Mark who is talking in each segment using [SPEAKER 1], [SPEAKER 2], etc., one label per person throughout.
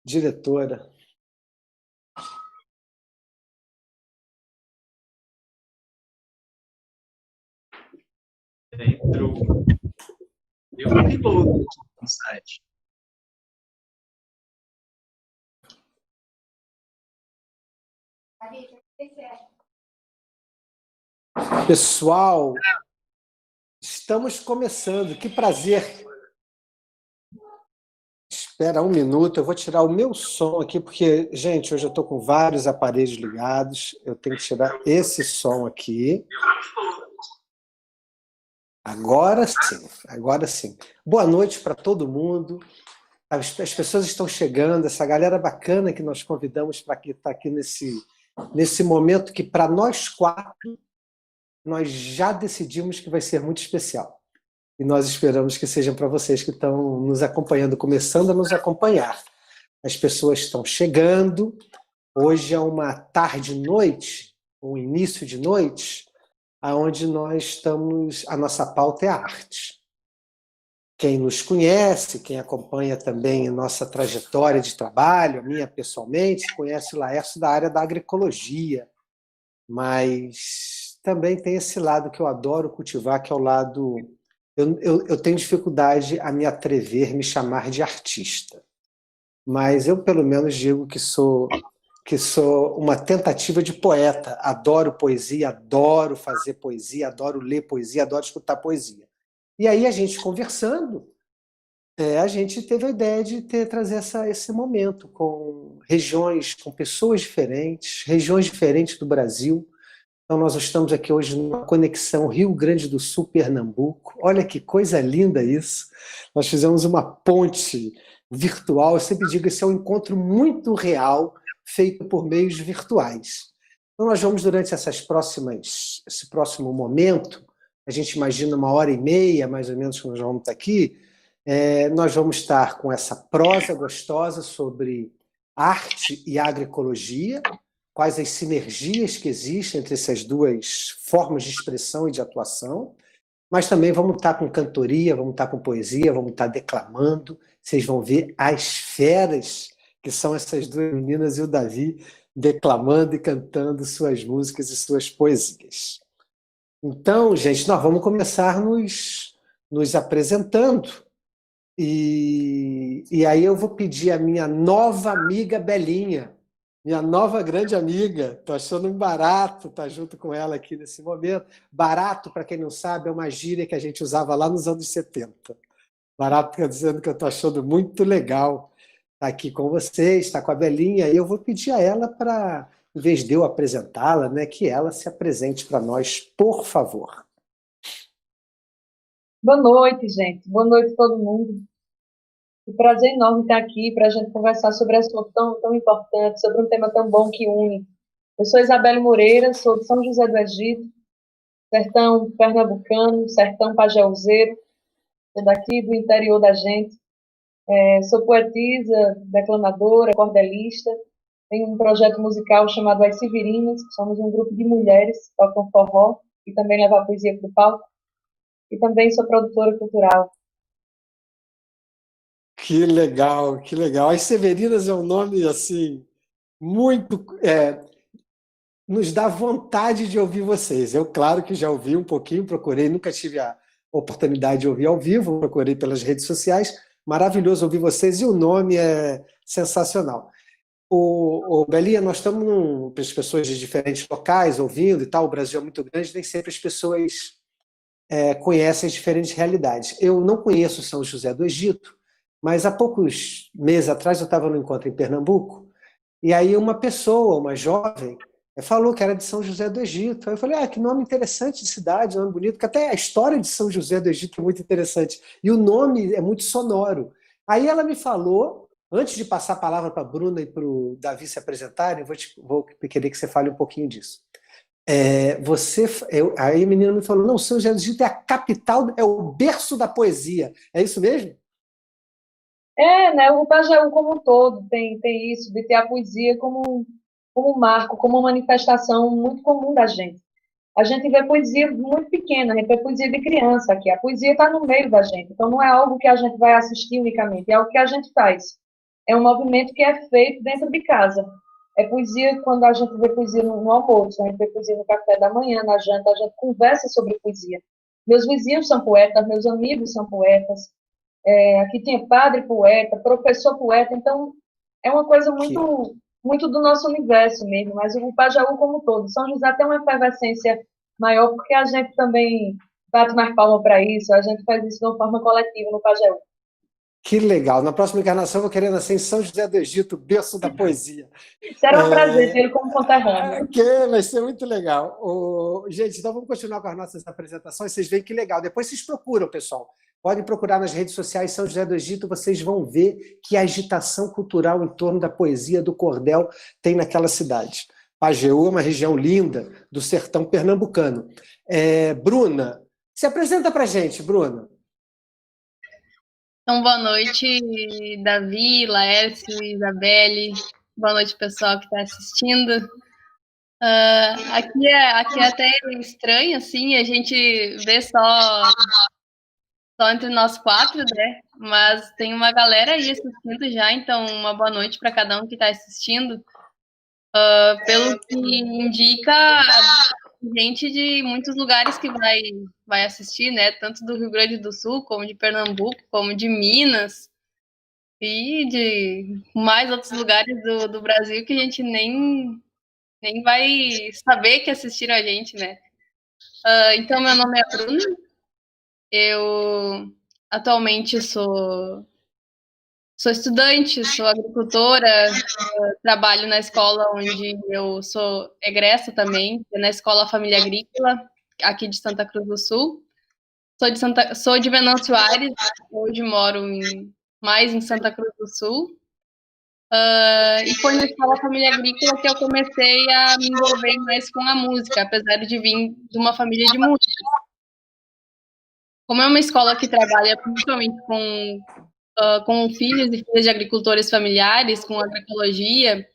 [SPEAKER 1] diretora.
[SPEAKER 2] Entrou. Deu um reload aqui no site.
[SPEAKER 1] Pessoal, estamos começando. Que prazer. Espera um minuto, eu vou tirar o meu som aqui, porque, gente, hoje eu estou com vários aparelhos ligados. Eu tenho que tirar esse som aqui. Agora sim, agora sim. Boa noite para todo mundo. As pessoas estão chegando, essa galera bacana que nós convidamos para estar aqui nesse momento que, para nós quatro, nós já decidimos que vai ser muito especial. E nós esperamos que sejam para vocês que estão nos acompanhando, começando a nos acompanhar. As pessoas estão chegando. Hoje é uma tarde-noite, um início de noite, onde nós estamos, a nossa pauta é a arte. Quem nos conhece, quem acompanha também a nossa trajetória de trabalho, a minha pessoalmente, conhece o Laércio da área da agroecologia, mas também tem esse lado que eu adoro cultivar, que é o lado... Eu tenho dificuldade a me atrever, me chamar de artista, mas eu pelo menos digo que sou uma tentativa de poeta. Adoro poesia, adoro fazer poesia, adoro ler poesia, adoro escutar poesia. E aí a gente conversando, a gente teve a ideia de trazer esse momento com regiões, com pessoas diferentes, regiões diferentes do Brasil. Então nós estamos aqui hoje numa conexão Rio Grande do Sul-Pernambuco. Olha que coisa linda isso. Nós fizemos uma ponte virtual. Eu sempre digo que esse é um encontro muito real, feito por meios virtuais. Então nós vamos, durante esse próximo momento, a gente imagina 1h30, mais ou menos, que nós vamos estar aqui, nós vamos estar com essa prosa gostosa sobre arte e agroecologia, quais as sinergias que existem entre essas duas formas de expressão e de atuação, mas também vamos estar com cantoria, vamos estar com poesia, vamos estar declamando. Vocês vão ver as feras, que são essas duas meninas e o Davi, declamando e cantando suas músicas e suas poesias. Então, gente, nós vamos começar nos apresentando. E aí eu vou pedir a minha nova amiga Belinha, minha nova grande amiga. Estou achando um barato estar junto com ela aqui nesse momento. Barato, para quem não sabe, é uma gíria que a gente usava lá nos anos 70. Barato quer dizendo que eu estou achando muito legal estar aqui com vocês, estar com a Belinha. E eu vou pedir a ela para, em vez de eu apresentá-la, né, que ela se apresente para nós, por favor.
[SPEAKER 3] Boa noite, gente. Boa noite a todo mundo. Que prazer enorme estar aqui para a gente conversar sobre um assunto tão importante, sobre um tema tão bom que une. Eu sou Isabelle Moreira, sou de São José do Egito, sertão pernambucano, sertão pajéuzeiro, sou daqui do interior da gente. Sou poetisa, declamadora, cordelista, tenho um projeto musical chamado As Severinas, que somos um grupo de mulheres que tocam forró e também levam a poesia para o palco, e também sou produtora cultural.
[SPEAKER 1] Que legal, que legal. As Severinas é um nome, assim, muito... nos dá vontade de ouvir vocês. Eu, claro que já ouvi um pouquinho, procurei, nunca tive a oportunidade de ouvir ao vivo, procurei pelas redes sociais. Maravilhoso ouvir vocês e o nome é sensacional. Belinha, nós estamos para as pessoas de diferentes locais ouvindo e tal, o Brasil é muito grande, nem sempre as pessoas conhecem as diferentes realidades. Eu não conheço São José do Egito, mas há poucos meses atrás eu estava no encontro em Pernambuco, e aí uma pessoa, uma jovem, falou que era de São José do Egito. Aí eu falei, que nome interessante de cidade, nome bonito, porque até a história de São José do Egito é muito interessante, e o nome é muito sonoro. Aí ela me falou, antes de passar a palavra para a Bruna e para o Davi se apresentarem, vou querer que você fale um pouquinho disso. Aí a menina me falou, não, São José do Egito é a capital, é o berço da poesia. É isso mesmo?
[SPEAKER 3] Né? O Pajeú como um todo tem isso, de ter a poesia como um marco, como uma manifestação muito comum da gente. A gente vê poesia muito pequena, a gente vê poesia de criança aqui. A poesia está no meio da gente, então não é algo que a gente vai assistir unicamente, é algo que a gente faz. é um movimento que é feito dentro de casa. É poesia quando a gente vê poesia no almoço, a gente vê poesia no café da manhã, na janta, a gente conversa sobre poesia. Meus vizinhos são poetas, meus amigos são poetas, aqui tem padre poeta, professor poeta, então é uma coisa muito, muito do nosso universo mesmo, mas o Pajeú como um todo. São José tem uma efervescência maior porque a gente também bate mais palma para isso, a gente faz isso de uma forma coletiva no Pajeú.
[SPEAKER 1] Que legal. Na próxima encarnação eu vou querer nascer em São José do Egito, berço da poesia.
[SPEAKER 3] Será um prazer tê-lo como conterrâneo.
[SPEAKER 1] Vai ser muito legal. Gente, então vamos continuar com as nossas apresentações. Vocês veem que legal. Depois vocês procuram, pessoal. Podem procurar nas redes sociais São José do Egito, vocês vão ver que agitação cultural em torno da poesia, do cordel, tem naquela cidade. Pajeú é uma região linda do sertão pernambucano. Bruna, se apresenta para a gente, Bruna.
[SPEAKER 4] Então, boa noite, Davi, Laércio, Isabelle. Boa noite, pessoal que está assistindo. Aqui é até estranho, assim, a gente vê só entre nós quatro, né? Mas tem uma galera aí assistindo já, então uma boa noite para cada um que está assistindo. Pelo que indica, gente de muitos lugares que vai assistir, né? Tanto do Rio Grande do Sul, como de Pernambuco, como de Minas e de mais outros lugares do Brasil que a gente nem vai saber que assistiram a gente, né? Então, meu nome é Bruna. Eu atualmente sou estudante, sou agricultora, trabalho na escola onde eu sou egressa também, na Escola Família Agrícola, aqui de Santa Cruz do Sul. Sou de Venâncio Aires, hoje moro mais em Santa Cruz do Sul. E foi na Escola Família Agrícola que eu comecei a me envolver mais com a música, apesar de vir de uma família de músicos. Como é uma escola que trabalha principalmente com filhos e filhas de agricultores familiares, com agroecologia,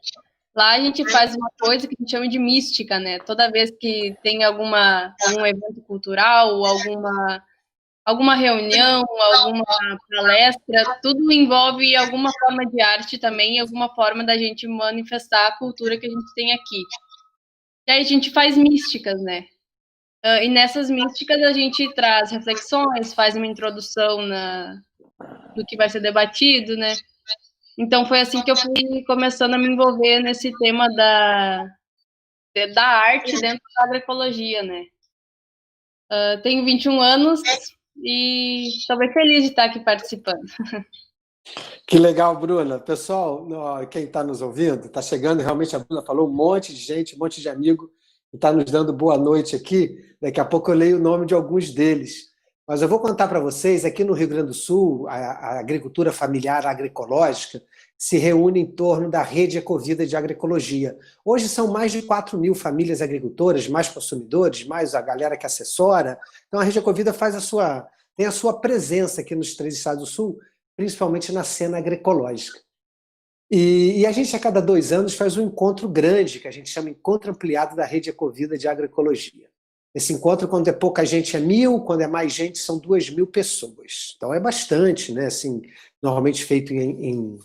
[SPEAKER 4] lá a gente faz uma coisa que a gente chama de mística, né? Toda vez que tem algum evento cultural, alguma reunião, alguma palestra, tudo envolve alguma forma de arte também, alguma forma da gente manifestar a cultura que a gente tem aqui. E aí a gente faz místicas, né? E nessas místicas a gente traz reflexões, faz uma introdução do que vai ser debatido, né? Então foi assim que eu fui começando a me envolver nesse tema da arte dentro da agroecologia, né? Tenho 21 anos e estou bem feliz de estar aqui participando.
[SPEAKER 1] Que legal, Bruna. Pessoal, quem está nos ouvindo, está chegando, realmente a Bruna falou, um monte de gente, um monte de amigo que está nos dando boa noite aqui. Daqui a pouco eu leio o nome de alguns deles. Mas eu vou contar para vocês, aqui no Rio Grande do Sul, a agricultura familiar agroecológica se reúne em torno da rede Ecovida de agroecologia. Hoje são mais de 4.000 famílias agricultoras, mais consumidores, mais a galera que assessora. Então a rede Ecovida tem a sua presença aqui nos 3 estados do Sul, principalmente na cena agroecológica. E a gente, a cada 2 anos, faz um encontro grande, que a gente chama Encontro Ampliado da Rede Ecovida de Agroecologia. Esse encontro, quando é pouca gente, é 1.000, quando é mais gente, são 2.000 pessoas. Então é bastante, né? Assim, normalmente feito em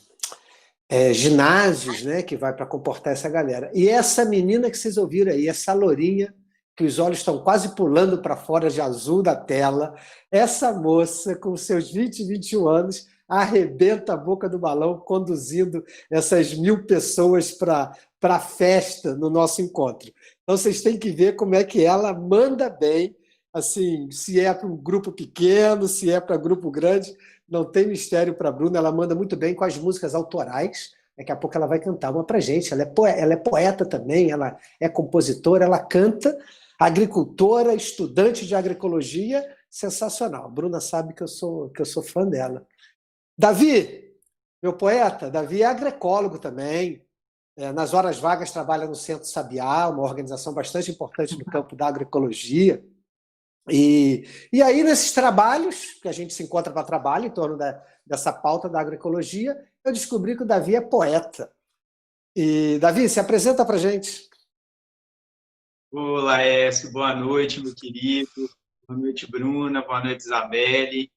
[SPEAKER 1] ginásios, né? Que vai para comportar essa galera. E essa menina que vocês ouviram aí, essa lourinha, que os olhos estão quase pulando para fora de azul da tela, essa moça, com seus 20, 21 anos, arrebenta a boca do balão conduzindo essas 1.000 pessoas para a festa no nosso encontro. Então vocês têm que ver como é que ela manda bem, assim, se é para um grupo pequeno, se é para grupo grande, não tem mistério para a Bruna, ela manda muito bem com as músicas autorais. Daqui a pouco ela vai cantar uma para a gente. Ela é poeta também, ela é compositora, ela canta, agricultora, estudante de agroecologia, sensacional. A Bruna sabe que eu sou fã dela. Davi, meu poeta, Davi é agroecólogo também. Nas horas vagas trabalha no Centro Sabiá, uma organização bastante importante no campo da agroecologia. E aí, nesses trabalhos, que a gente se encontra para trabalho em torno dessa pauta da agroecologia, eu descobri que o Davi é poeta. E, Davi, se apresenta para a gente.
[SPEAKER 2] Olá, Laércio, boa noite, meu querido. Boa noite, Bruna. Boa noite, Isabelle.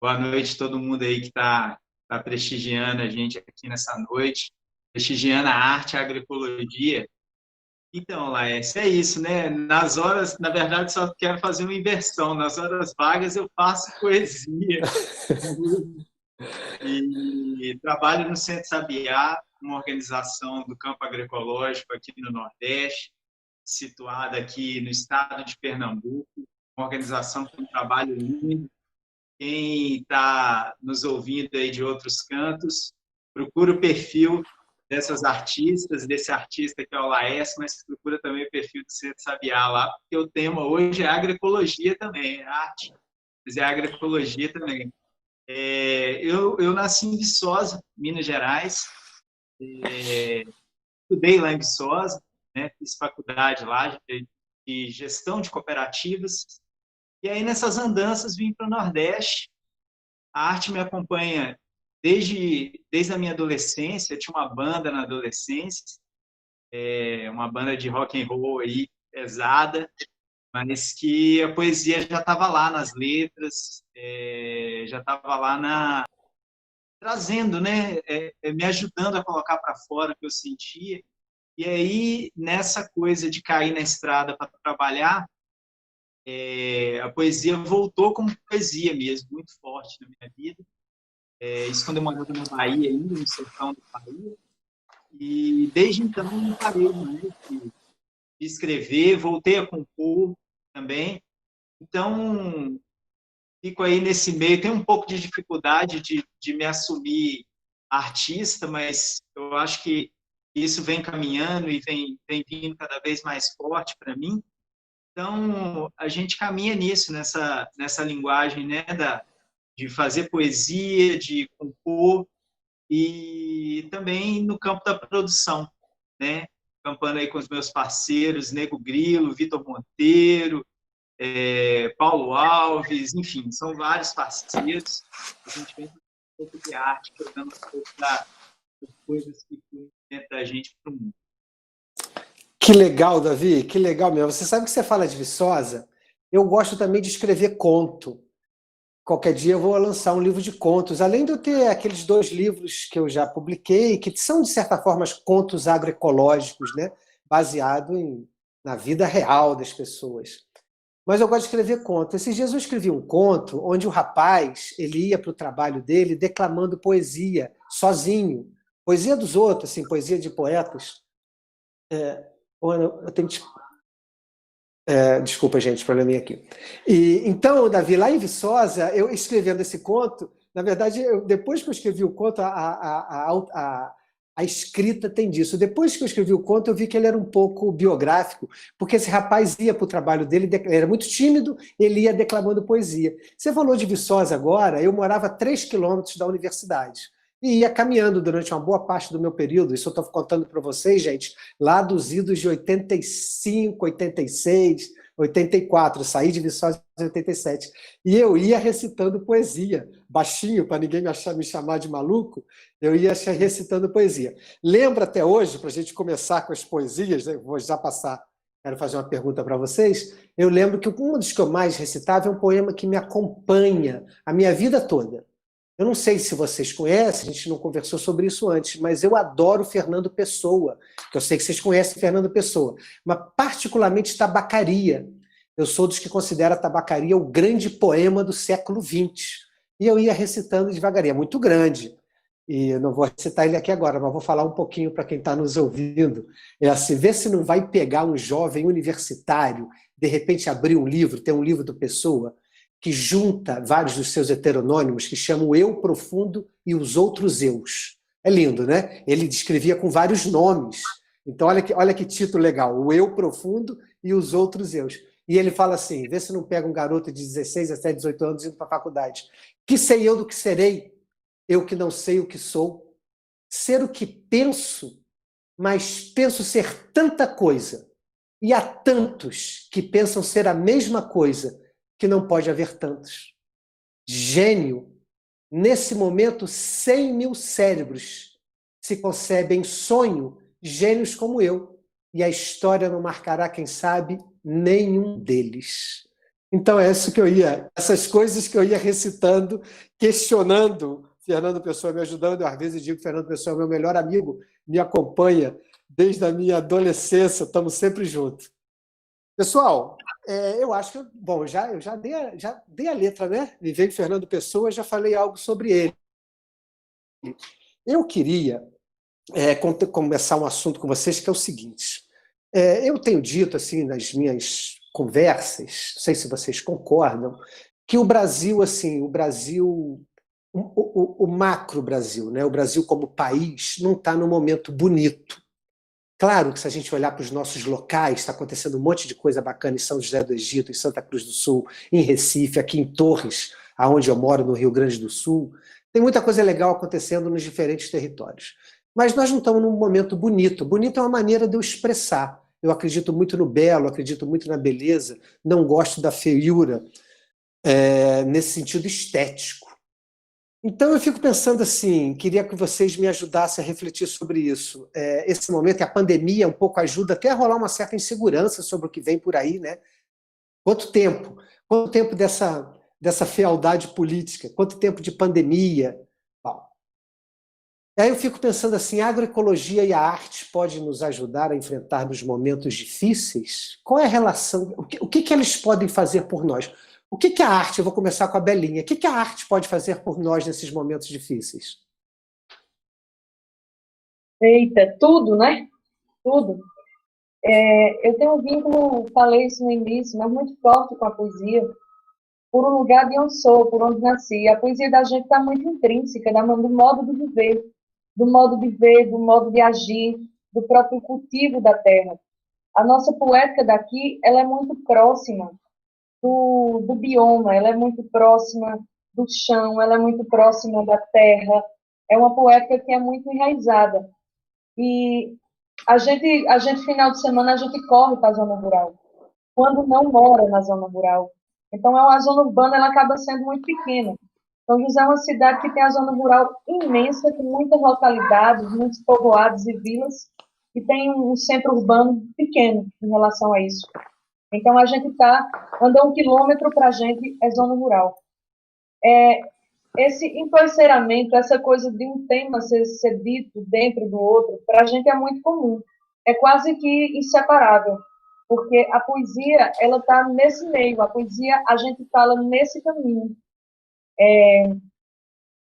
[SPEAKER 2] Boa noite todo mundo aí que está tá prestigiando a gente aqui nessa noite, prestigiando a arte e a agroecologia. Então, Laércio, é isso, né? Nas horas, na verdade, só quero fazer uma inversão. Nas horas vagas eu faço poesia. E trabalho no Centro Sabiá, uma organização do campo agroecológico aqui no Nordeste, situada aqui no estado de Pernambuco, uma organização com um trabalho lindo. Quem está nos ouvindo aí de outros cantos, procura o perfil dessas artistas, desse artista que é o Laércio, mas procura também o perfil do Centro Sabiá lá, porque o tema hoje é agroecologia também, é arte, mas é agroecologia também. Eu nasci em Viçosa, Minas Gerais, estudei lá em Viçosa, né, fiz faculdade lá de gestão de cooperativas, e aí nessas andanças vim para o Nordeste. A arte me acompanha desde a minha adolescência. Eu tinha uma banda na adolescência, uma banda de rock and roll aí, pesada, mas que a poesia já estava lá nas letras, já estava lá trazendo, né, me ajudando a colocar para fora o que eu sentia. E aí, nessa coisa de cair na estrada para trabalhar, a poesia voltou como poesia mesmo, muito forte na minha vida. Isso quando eu morava na Bahia, ainda no sertão da Bahia. E desde então não parei mais de escrever, voltei a compor também. Então, fico aí nesse meio. Tenho um pouco de dificuldade de me assumir artista, mas eu acho que isso vem caminhando e vem vindo cada vez mais forte para mim. Então, a gente caminha nisso, nessa linguagem, né, de fazer poesia, de compor, e também no campo da produção, né? Campando aí com os meus parceiros, Nego Grilo, Vitor Monteiro, Paulo Alves, enfim, são vários parceiros. A gente vem com um pouco de arte, jogando um pouco das coisas que fluem dentro da gente para o mundo.
[SPEAKER 1] Que legal, Davi, que legal mesmo. Você sabe que você fala de Viçosa? Eu gosto também de escrever conto. Qualquer dia eu vou lançar um livro de contos, além de eu ter aqueles 2 livros que eu já publiquei, que são, de certa forma, contos agroecológicos, né? Baseado na vida real das pessoas. Mas eu gosto de escrever conto. Esses dias eu escrevi um conto onde o rapaz ele ia para o trabalho dele declamando poesia, sozinho. Poesia dos outros, assim, poesia de poetas. Eu tenho que... desculpa, gente, probleminha aqui. Então, Davi, lá em Viçosa, eu escrevendo esse conto, na verdade, depois que eu escrevi o conto, a escrita tem disso. Depois que eu escrevi o conto, eu vi que ele era um pouco biográfico, porque esse rapaz ia para o trabalho dele, ele era muito tímido, ele ia declamando poesia. Você falou de Viçosa agora, eu morava a 3 quilômetros da universidade. E ia caminhando durante uma boa parte do meu período, isso eu estou contando para vocês, gente, lá dos idos de 85, 86, 84, eu saí de Viçosa em 87, e eu ia recitando poesia, baixinho, para ninguém me chamar de maluco, eu ia recitando poesia. Lembro até hoje, para a gente começar com as poesias, né, vou já passar, quero fazer uma pergunta para vocês, eu lembro que um dos que eu mais recitava é um poema que me acompanha a minha vida toda. Eu não sei se vocês conhecem, a gente não conversou sobre isso antes, mas eu adoro Fernando Pessoa, que eu sei que vocês conhecem Fernando Pessoa, mas particularmente Tabacaria. Eu sou dos que considera Tabacaria o grande poema do século XX. E eu ia recitando devagarinho, é muito grande. E eu não vou recitar ele aqui agora, mas vou falar um pouquinho para quem está nos ouvindo. É assim, vê se não vai pegar um jovem universitário, de repente abrir um livro, tem um livro do Pessoa, que junta vários dos seus heteronônimos, que chama o eu profundo e os outros eus. É lindo, né? Ele descrevia com vários nomes. Então, olha que título legal, o eu profundo e os outros eus. E ele fala assim, vê se não pega um garoto de 16, 17, 18 anos indo para a faculdade. Que sei eu do que serei? Eu que não sei o que sou. Ser o que penso, mas penso ser tanta coisa. E há tantos que pensam ser a mesma coisa, que não pode haver tantos. Gênio, nesse momento, 100 mil cérebros se concebem em sonho, gênios como eu, e a história não marcará, quem sabe, nenhum deles. Então é isso que essas coisas que eu ia recitando, questionando Fernando Pessoa me ajudando. Eu, às vezes, digo que Fernando Pessoa é meu melhor amigo, me acompanha desde a minha adolescência, estamos sempre juntos. Pessoal, eu acho que... Bom, eu já dei a letra, né? Me veio Fernando Pessoa, já falei algo sobre ele. Eu queria começar um assunto com vocês, que é o seguinte. Eu tenho dito, assim, nas minhas conversas, não sei se vocês concordam, que o Brasil, assim, o macro Brasil, né? O Brasil como país, não está num momento bonito. Claro que se a gente olhar para os nossos locais, está acontecendo um monte de coisa bacana em São José do Egito, em Santa Cruz do Sul, em Recife, aqui em Torres, aonde eu moro, no Rio Grande do Sul. Tem muita coisa legal acontecendo nos diferentes territórios. Mas nós não estamos num momento bonito. Bonito é uma maneira de eu expressar. Eu acredito muito no belo, acredito muito na beleza, não gosto da feiura, nesse sentido estético. Então eu fico pensando assim, queria que vocês me ajudassem a refletir sobre isso. Esse momento, a pandemia, um pouco ajuda até a rolar uma certa insegurança sobre o que vem por aí, né? Quanto tempo? Quanto tempo dessa fealdade política? Quanto tempo de pandemia? Bom, aí eu fico pensando assim, a agroecologia e a arte podem nos ajudar a enfrentar nos momentos difíceis? Qual é a relação? O que eles podem fazer por nós? O que a arte, eu vou começar com a Belinha, o que a arte pode fazer por nós nesses momentos difíceis?
[SPEAKER 3] Eita, tudo, né? Tudo. Eu tenho um vínculo, falei isso no início, mas muito forte com a poesia, por um lugar de onde sou, por onde nasci. A poesia da gente está muito intrínseca, do modo de viver, do modo de agir, do próprio cultivo da terra. A nossa poética daqui, ela é muito próxima do bioma, ela é muito próxima do chão, ela é muito próxima da terra. É uma poética que é muito enraizada. E a gente final de semana, a gente corre para a zona rural, quando não mora na zona rural. Então, a zona urbana ela acaba sendo muito pequena. São José é uma cidade que tem a zona rural imensa, com muitas localidades, muitos povoados e vilas, e tem um centro urbano pequeno em relação a isso. Então, a gente anda 1 quilômetro para a gente é zona rural. Esse emparceiramento, essa coisa de um tema ser dito dentro do outro, para a gente é muito comum. É quase que inseparável, porque a poesia, ela está nesse meio, a poesia, a gente fala nesse caminho.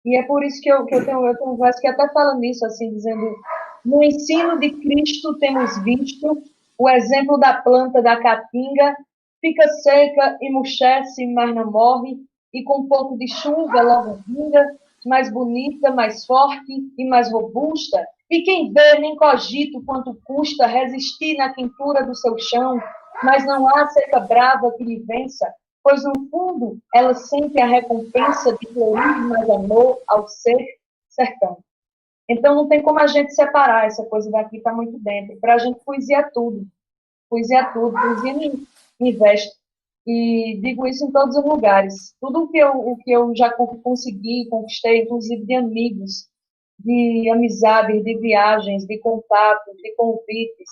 [SPEAKER 3] E é por isso que eu tenho um verso que até fala nisso, assim, dizendo: no ensino de Cristo temos visto o exemplo da planta da caatinga, fica seca e murchece, mas não morre, e com um pouco de chuva logo vinga, mais bonita, mais forte e mais robusta. E quem vê nem cogita quanto custa resistir na quentura do seu chão, mas não há seca brava que lhe vença, pois no fundo ela sente a recompensa de florir mais amor ao ser sertão. Então não tem como a gente separar essa coisa daqui, está muito dentro. Para a gente, poesia é tudo. Poesia é tudo, poesia me veste. E digo isso em todos os lugares. Tudo o que eu já consegui, conquistei, inclusive de amigos, de amizades, de viagens, de contatos, de convites,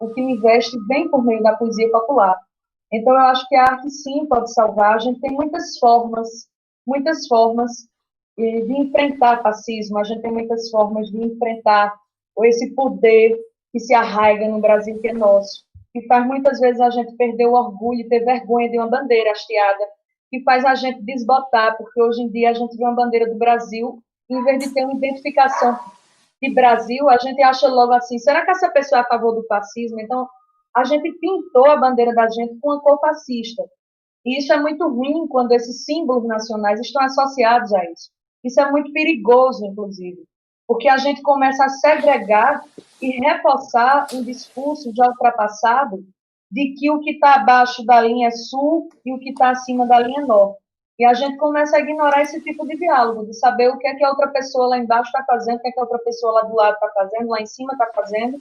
[SPEAKER 3] o que me veste vem por meio da poesia popular. Então, eu acho que a arte, sim, pode salvar. A gente tem muitas formas de enfrentar fascismo, a gente tem muitas formas de enfrentar esse poder que se arraiga no Brasil, que é nosso, que faz muitas vezes a gente perder o orgulho e ter vergonha de uma bandeira hasteada, que faz a gente desbotar, porque hoje em dia a gente vê uma bandeira do Brasil, em vez de ter uma identificação de Brasil, a gente acha logo assim, será que essa pessoa é a favor do fascismo? Então, a gente pintou a bandeira da gente com a cor fascista. E isso é muito ruim quando esses símbolos nacionais estão associados a isso. Isso é muito perigoso, inclusive, porque a gente começa a segregar e reforçar um discurso já ultrapassado de que o que está abaixo da linha sul e o que está acima da linha norte. E a gente começa a ignorar esse tipo de diálogo, de saber o que é que a outra pessoa lá embaixo está fazendo, o que é que a outra pessoa lá do lado está fazendo, lá em cima está fazendo,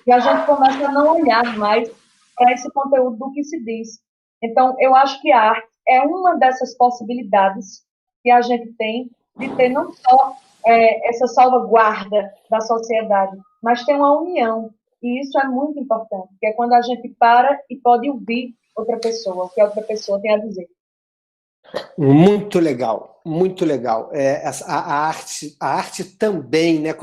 [SPEAKER 3] e a gente começa a não olhar mais para esse conteúdo do que se diz. Então, eu acho que a arte é uma dessas possibilidades que a gente tem de ter não só essa salvaguarda da sociedade, mas ter uma união. E isso é muito importante, que é quando a gente para e pode ouvir outra pessoa, o que a outra pessoa tem a dizer.
[SPEAKER 1] Muito legal, muito legal. A arte também, né,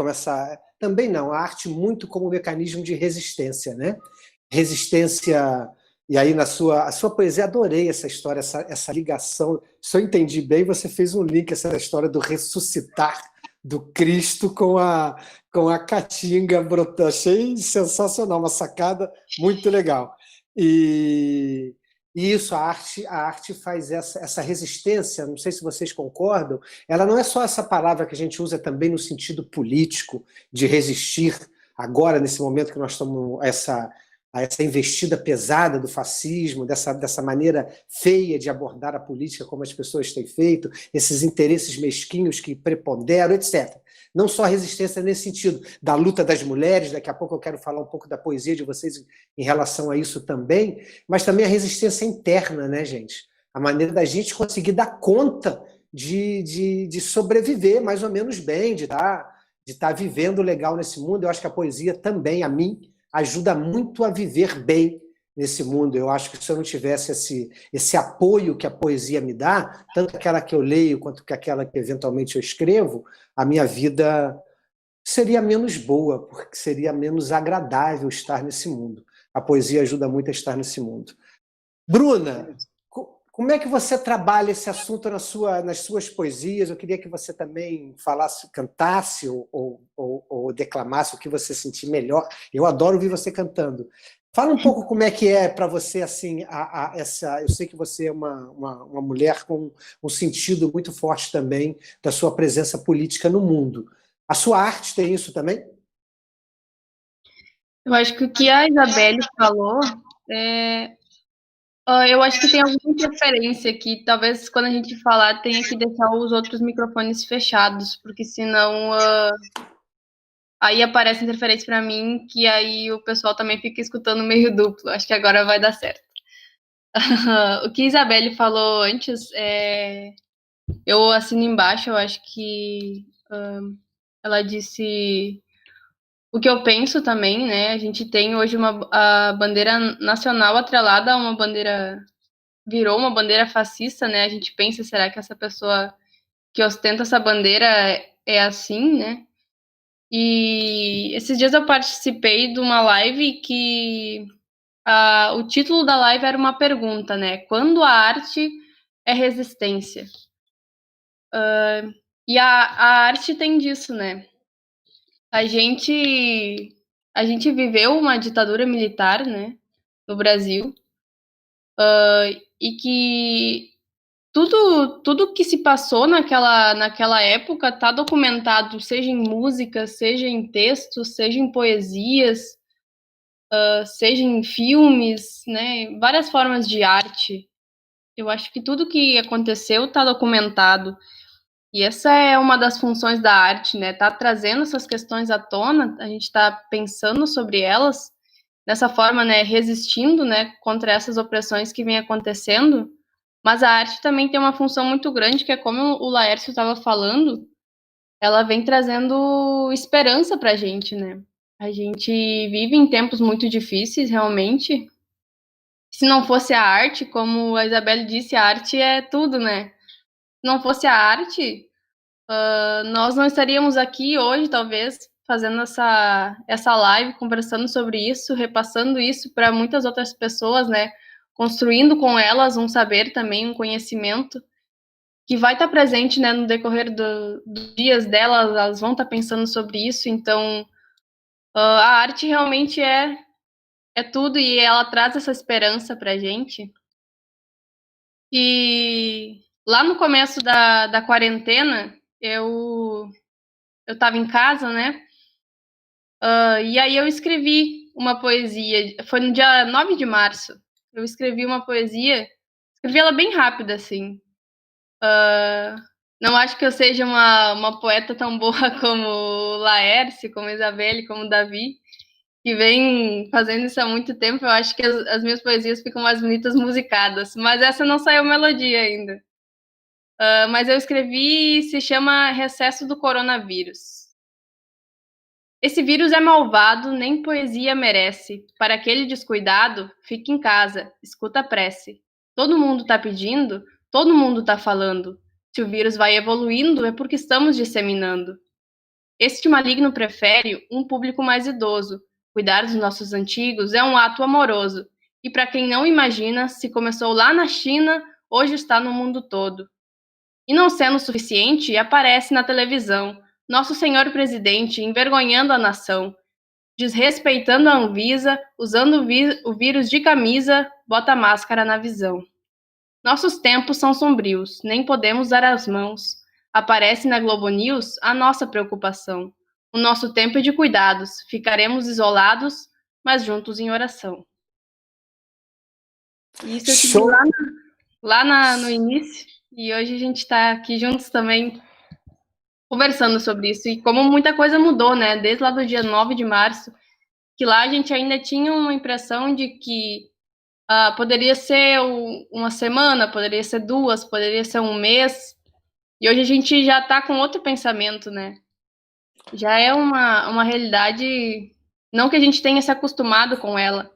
[SPEAKER 1] também não, a arte muito como mecanismo de resistência, né? Resistência, e aí a sua poesia, adorei essa história, essa ligação. Se eu entendi bem, você fez um link, essa história do ressuscitar do Cristo com a caatinga brotando. Achei sensacional, uma sacada muito legal. E, e isso, a arte faz essa resistência, não sei se vocês concordam, ela não é só essa palavra que a gente usa também no sentido político, de resistir, agora, nesse momento que nós estamos a essa investida pesada do fascismo, dessa maneira feia de abordar a política como as pessoas têm feito, esses interesses mesquinhos que preponderam, etc. Não só a resistência nesse sentido, da luta das mulheres, daqui a pouco eu quero falar um pouco da poesia de vocês em relação a isso também, mas também a resistência interna, né, gente? A maneira da gente conseguir dar conta de sobreviver mais ou menos bem, de estar vivendo legal nesse mundo. Eu acho que a poesia também, a mim, ajuda muito a viver bem nesse mundo. Eu acho que se eu não tivesse esse apoio que a poesia me dá, tanto aquela que eu leio quanto que aquela que eventualmente eu escrevo, a minha vida seria menos boa, porque seria menos agradável estar nesse mundo. A poesia ajuda muito a estar nesse mundo. Bruna, como é que você trabalha esse assunto nas suas poesias? Eu queria que você também falasse, cantasse ou declamasse o que você sentir melhor. Eu adoro ouvir você cantando. Fala um pouco como é que é para você, assim, eu sei que você é uma mulher com um sentido muito forte também da sua presença política no mundo. A sua arte tem isso também?
[SPEAKER 4] Eu acho que o que a Isabelle falou eu acho que tem alguma interferência aqui. Talvez quando a gente falar tenha que deixar os outros microfones fechados, porque senão aí aparece interferência para mim, que aí o pessoal também fica escutando meio duplo. Acho que agora vai dar certo. O que a Isabelle falou antes, eu assino embaixo. Eu acho que ela disse o que eu penso também, né? A gente tem hoje a bandeira nacional atrelada a uma bandeira, virou uma bandeira fascista, né? A gente pensa, será que essa pessoa que ostenta essa bandeira é assim, né? E esses dias eu participei de uma live que o título da live era uma pergunta, né? Quando a arte é resistência? E a arte tem disso, né? A gente, a gente viveu uma ditadura militar, né? No Brasil. E que tudo que se passou naquela época está documentado, seja em música, seja em textos, seja em poesias, seja em filmes, né? Várias formas de arte. Eu acho que tudo que aconteceu está documentado. E essa é uma das funções da arte, né? Tá trazendo essas questões à tona, a gente está pensando sobre elas dessa forma, né? Resistindo, né? Contra essas opressões que vêm acontecendo. Mas a arte também tem uma função muito grande, que é como o Laércio estava falando, ela vem trazendo esperança para a gente, né? A gente vive em tempos muito difíceis, realmente. Se não fosse a arte, como a Isabelle disse, a arte é tudo, né? Se não fosse a arte, nós não estaríamos aqui hoje, talvez, fazendo essa live, conversando sobre isso, repassando isso para muitas outras pessoas, né? Construindo com elas um saber também, um conhecimento que vai estar presente, né, no decorrer dos dias delas, elas vão estar pensando sobre isso. Então, a arte realmente é tudo, e ela traz essa esperança para a gente. E lá no começo da quarentena, eu estava em casa, né? E aí eu escrevi uma poesia. Foi no dia 9 de março. Eu escrevi uma poesia. Escrevi ela bem rápida, assim. Não acho que eu seja uma poeta tão boa como Laércio, como Isabelle, como Davi, que vem fazendo isso há muito tempo. Eu acho que as minhas poesias ficam mais bonitas musicadas. Mas essa não saiu melodia ainda. Mas eu escrevi, se chama Recesso do Coronavírus. Esse vírus é malvado, nem poesia merece. Para aquele descuidado, fique em casa, escuta a prece. Todo mundo tá pedindo, Todo mundo está falando. Se o vírus vai evoluindo, é porque estamos disseminando. Este maligno prefere um público mais idoso. Cuidar dos nossos antigos é um ato amoroso. E para quem não imagina, se começou lá na China, hoje está no mundo todo. E não sendo suficiente, aparece na televisão nosso senhor presidente envergonhando a nação, desrespeitando a Anvisa, usando o vírus de camisa, bota máscara na visão. Nossos tempos são sombrios, nem podemos dar as mãos. Aparece na Globo News a nossa preocupação. O nosso tempo é de cuidados, ficaremos isolados, mas juntos em oração. Isso eu tive no início, e hoje a gente está aqui juntos também, conversando sobre isso. E como muita coisa mudou, né? Desde lá do dia 9 de março, que lá a gente ainda tinha uma impressão de que poderia ser uma semana, poderia ser 2, poderia ser um mês. E hoje a gente já está com outro pensamento, né? Já é uma realidade, não que a gente tenha se acostumado com ela,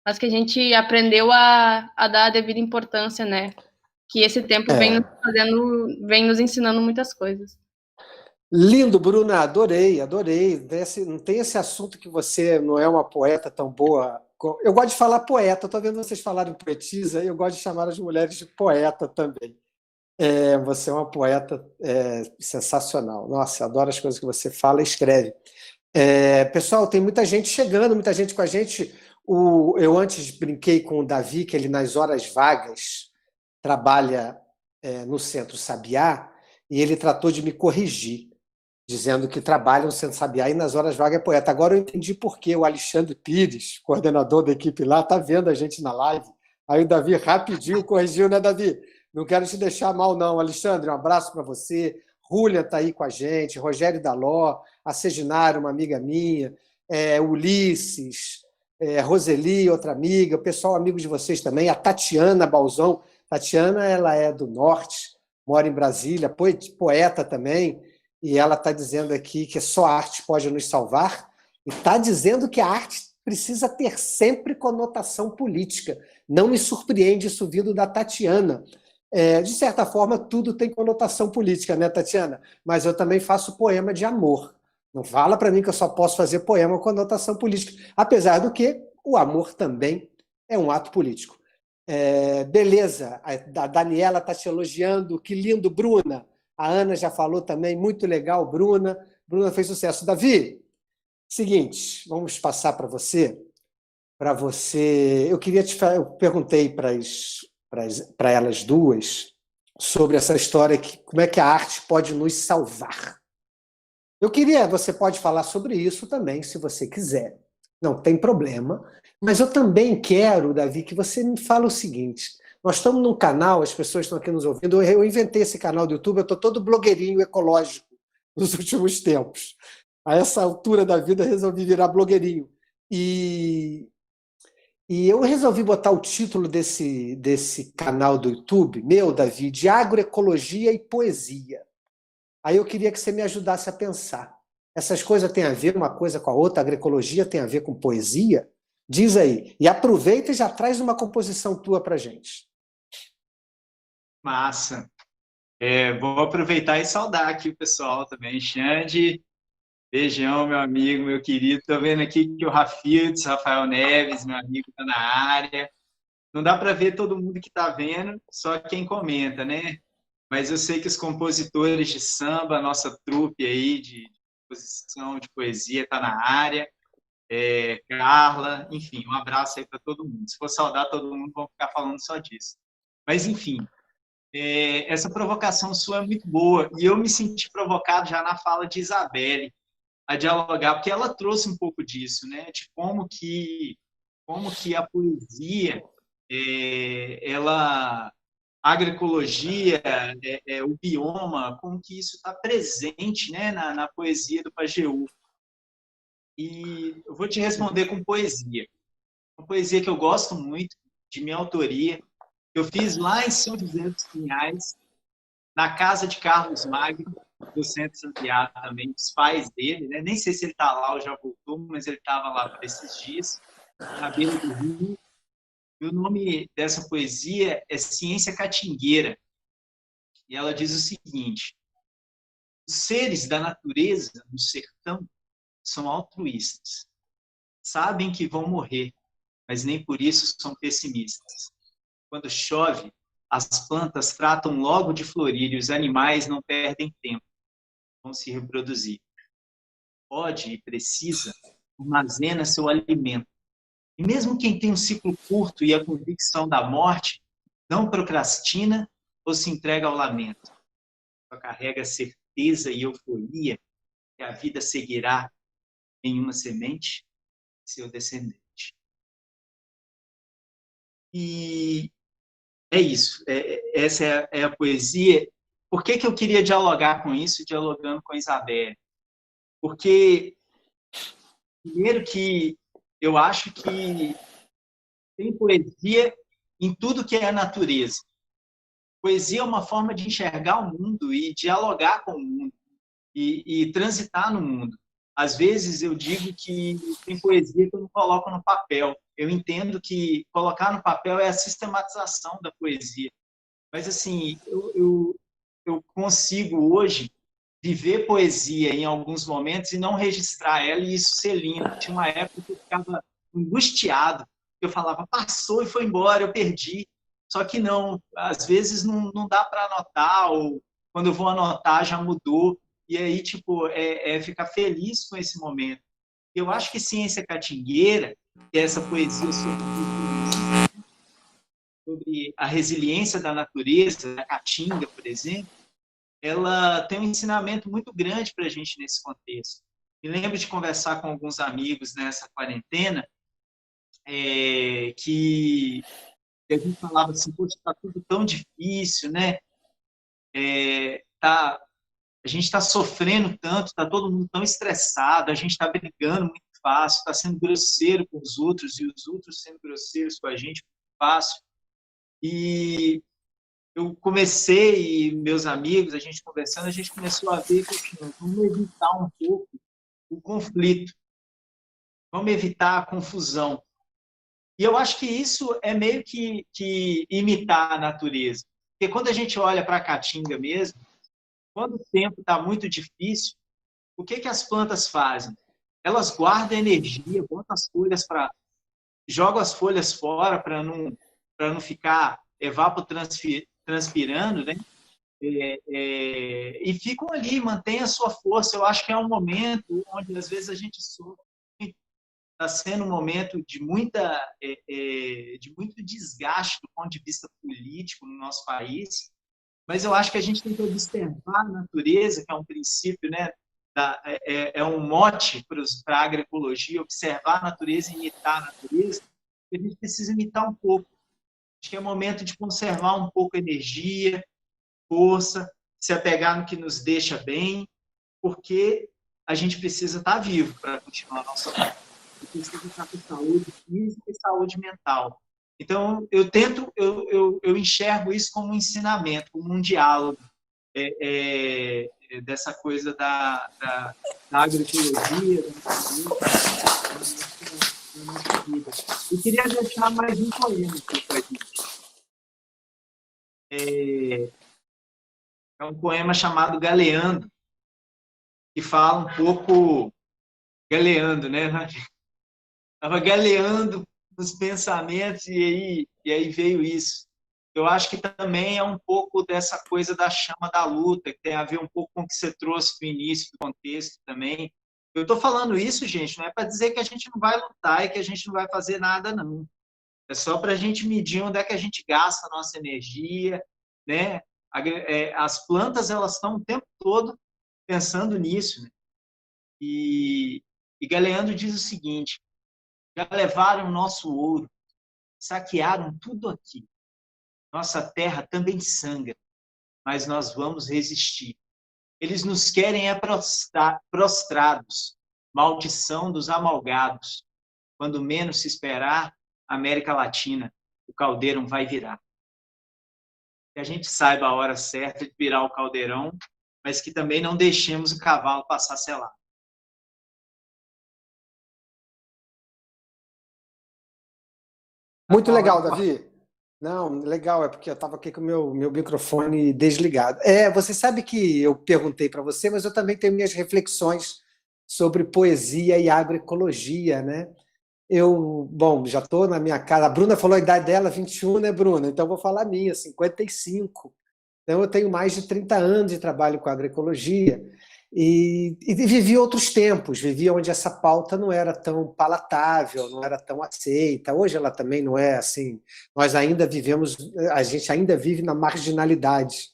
[SPEAKER 4] mas que a gente aprendeu a dar a devida importância, né? Que esse tempo vem nos ensinando muitas coisas.
[SPEAKER 1] Lindo, Bruna, adorei. Não tem esse assunto que você não é uma poeta tão boa. Eu gosto de falar poeta, estou vendo vocês falarem poetisa, e eu gosto de chamar as mulheres de poeta também. Você é uma poeta sensacional. Nossa, adoro as coisas que você fala e escreve. Pessoal, tem muita gente chegando, muita gente com a gente. Eu antes brinquei com o Davi, que ele nas horas vagas trabalha no Centro Sabiá, e ele tratou de me corrigir, dizendo que trabalha no Centro Sabiá e nas horas vagas é poeta. Agora eu entendi por que o Alexandre Pires, coordenador da equipe lá, está vendo a gente na live. Aí o Davi rapidinho corrigiu, né, Davi? Não quero te deixar mal, não. Alexandre, um abraço para você. Rúlia está aí com a gente, Rogério Daló, a Seginara, uma amiga minha, Ulisses, Roseli, outra amiga, o pessoal amigo de vocês também, a Tatiana Balzão. Tatiana, ela é do Norte, mora em Brasília, poeta também, e ela está dizendo aqui que só a arte pode nos salvar, e está dizendo que a arte precisa ter sempre conotação política. Não me surpreende isso vindo da Tatiana. De certa forma, tudo tem conotação política, né, Tatiana? Mas eu também faço poema de amor. Não fala para mim que eu só posso fazer poema com conotação política. Apesar do que, o amor também é um ato político. Beleza, a Daniela está te elogiando, que lindo, Bruna. A Ana já falou também, muito legal, Bruna. Bruna fez sucesso. Davi, seguinte, vamos passar para você. Eu eu perguntei para elas duas sobre essa história, como é que a arte pode nos salvar. Você pode falar sobre isso também, se você quiser. Não tem problema. Mas eu também quero, Davi, que você me fale o seguinte. Nós estamos num canal, as pessoas estão aqui nos ouvindo, eu inventei esse canal do YouTube, eu estou todo blogueirinho ecológico nos últimos tempos. A essa altura da vida, resolvi virar blogueirinho. E eu resolvi botar o título desse canal do YouTube, meu, Davi, de agroecologia e poesia. Aí eu queria que você me ajudasse a pensar. Essas coisas têm a ver uma coisa com a outra? A agroecologia tem a ver com poesia? Diz aí. E aproveita e já traz uma composição tua para a gente.
[SPEAKER 2] Massa. Vou aproveitar e saudar aqui o pessoal também. Xande, beijão, meu amigo, meu querido. Estou vendo aqui que o Rafael Neves, meu amigo, está na área. Não dá para ver todo mundo que está vendo, só quem comenta, né? Mas eu sei que os compositores de samba, a nossa trupe aí de composição, de poesia, está na área. Carla, enfim, um abraço aí para todo mundo. Se for saudar todo mundo, vamos ficar falando só disso. Mas, enfim, essa provocação sua é muito boa, e eu me senti provocado já na fala de Isabelle, a dialogar, porque ela trouxe um pouco disso, né? De como que a poesia, a agroecologia, o bioma, como que isso está presente, né, na poesia do Pajeú. E eu vou te responder com poesia. Uma poesia que eu gosto muito, de minha autoria. Eu fiz lá em São José dos Pinhais, na casa de Carlos Magno, do Centro Santiago também, dos pais dele, né? Nem sei se ele está lá ou já voltou, mas ele estava lá por esses dias, na beira do rio. E o nome dessa poesia é Ciência Catingueira. E ela diz o seguinte: os seres da natureza, no sertão, são altruístas. Sabem que vão morrer, mas nem por isso são pessimistas. Quando chove, as plantas tratam logo de florir e os animais não perdem tempo, vão se reproduzir. Pode e precisa, armazena seu alimento. E mesmo quem tem um ciclo curto e a convicção da morte, não procrastina ou se entrega ao lamento. Só carrega certeza e euforia que a vida seguirá em uma semente, seu descendente. E é isso. Essa é a poesia. Por que eu queria dialogar com isso, dialogando com a Isabelle? Porque, primeiro, que eu acho que tem poesia em tudo que é a natureza. Poesia é uma forma de enxergar o mundo e dialogar com o mundo e transitar no mundo. Às vezes eu digo que tem poesia que eu não coloco no papel. Eu entendo que colocar no papel é a sistematização da poesia. Mas, assim, eu consigo hoje viver poesia em alguns momentos e não registrar ela e isso ser lindo. Tinha uma época que eu ficava angustiado. Eu falava, passou e foi embora, eu perdi. Só que não, às vezes não dá para anotar, ou quando eu vou anotar já mudou. E aí, tipo, ficar feliz com esse momento. Eu acho que Ciência Catingueira, que é essa poesia sobre a resiliência da natureza, da caatinga, por exemplo, ela tem um ensinamento muito grande para a gente nesse contexto. Me lembro de conversar com alguns amigos nessa quarentena, que a gente falava assim, poxa, está tudo tão difícil, né? A gente está sofrendo tanto, está todo mundo tão estressado, a gente está brigando muito fácil, está sendo grosseiro com os outros e os outros sendo grosseiros com a gente muito fácil. E eu comecei, e meus amigos, a gente conversando, a gente começou a ver que vamos evitar um pouco o conflito, vamos evitar a confusão. E eu acho que isso é meio que imitar a natureza. Porque quando a gente olha para a caatinga mesmo, quando o tempo está muito difícil, o que as plantas fazem? Elas guardam energia, botam as folhas jogam as folhas fora para não ficar evapotranspirando, né? E ficam ali, mantêm a sua força. Eu acho que é um momento onde, às vezes, a gente sofre. Está sendo um momento de muito desgaste do ponto de vista político no nosso país, mas eu acho que a gente tem que observar a natureza, que é um princípio, né, um mote para a agroecologia, observar a natureza e imitar a natureza, e a gente precisa imitar um pouco. Acho que é momento de conservar um pouco a energia, força, se apegar no que nos deixa bem, porque a gente precisa estar vivo para continuar a nossa vida. Precisa estar com saúde física e saúde mental. Então, eu enxergo isso como um ensinamento, como um diálogo dessa coisa da agroecologia, da nossa vida. Eu queria deixar mais um poema aqui para a gente. É um poema chamado Galeando, que fala um pouco galeando, né? Estava galeando nos pensamentos e aí veio isso. Eu acho que também é um pouco dessa coisa da chama da luta, que tem a ver um pouco com o que você trouxe no início do contexto também. Eu estou falando isso, gente, não é para dizer que a gente não vai lutar e que a gente não vai fazer nada, não. É só para a gente medir onde é que a gente gasta a nossa energia, né? As plantas, elas estão o tempo todo pensando nisso, né? E Galeano diz o seguinte: já levaram nosso ouro, saquearam tudo aqui. Nossa terra também sangra, mas nós vamos resistir. Eles nos querem prostrados, maldição dos amalgados. Quando menos se esperar, América Latina, o caldeirão vai virar. Que a gente saiba a hora certa de virar o caldeirão, mas que também não deixemos o cavalo passar selado.
[SPEAKER 1] Muito legal, Davi. Não, legal, é porque eu estava aqui com o meu microfone desligado. Você sabe que eu perguntei para você, mas eu também tenho minhas reflexões sobre poesia e agroecologia, né? Bom, já estou na minha casa. A Bruna falou a idade dela, 21, né, Bruna? Então eu vou falar a minha, 55. Então eu tenho mais de 30 anos de trabalho com agroecologia e vivi outros tempos, vivi onde essa pauta não era tão palatável, não era tão aceita. Hoje ela também não é assim. Nós ainda vivemos, a gente ainda vive na marginalidade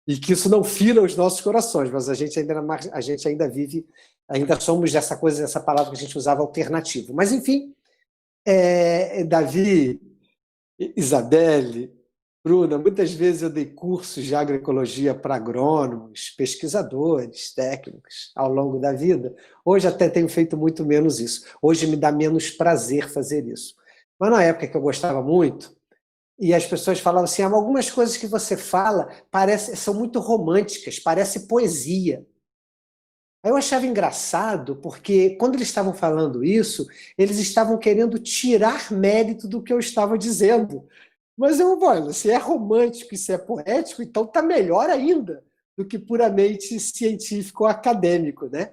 [SPEAKER 1] e que isso não fira os nossos corações, mas a gente ainda vive, ainda somos dessa coisa, essa palavra que a gente usava, alternativo. Mas enfim, Davi, Isabelle, Bruna, muitas vezes eu dei cursos de agroecologia para agrônomos, pesquisadores, técnicos ao longo da vida. Hoje até tenho feito muito menos isso. Hoje me dá menos prazer fazer isso. Mas na época que eu gostava muito, e as pessoas falavam assim, algumas coisas que você fala são muito românticas, parece poesia. Aí eu achava engraçado, porque quando eles estavam falando isso, eles estavam querendo tirar mérito do que eu estava dizendo. Mas olha, se é romântico e se é poético, então está melhor ainda do que puramente científico ou acadêmico, né?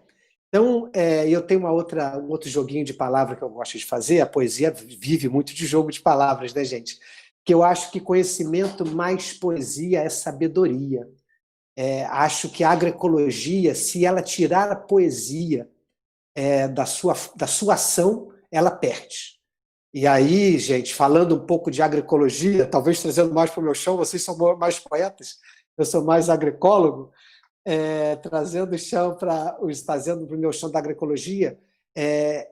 [SPEAKER 1] Então, eu tenho um outro joguinho de palavra que eu gosto de fazer. A poesia vive muito de jogo de palavras, né, gente? Que eu acho que conhecimento mais poesia é sabedoria. Acho que a agroecologia, se ela tirar a poesia da sua ação, ela perde. E aí, gente, falando um pouco de agroecologia, talvez trazendo mais para o meu chão, vocês são mais poetas, eu sou mais agroecólogo, trazendo para o meu chão da agroecologia,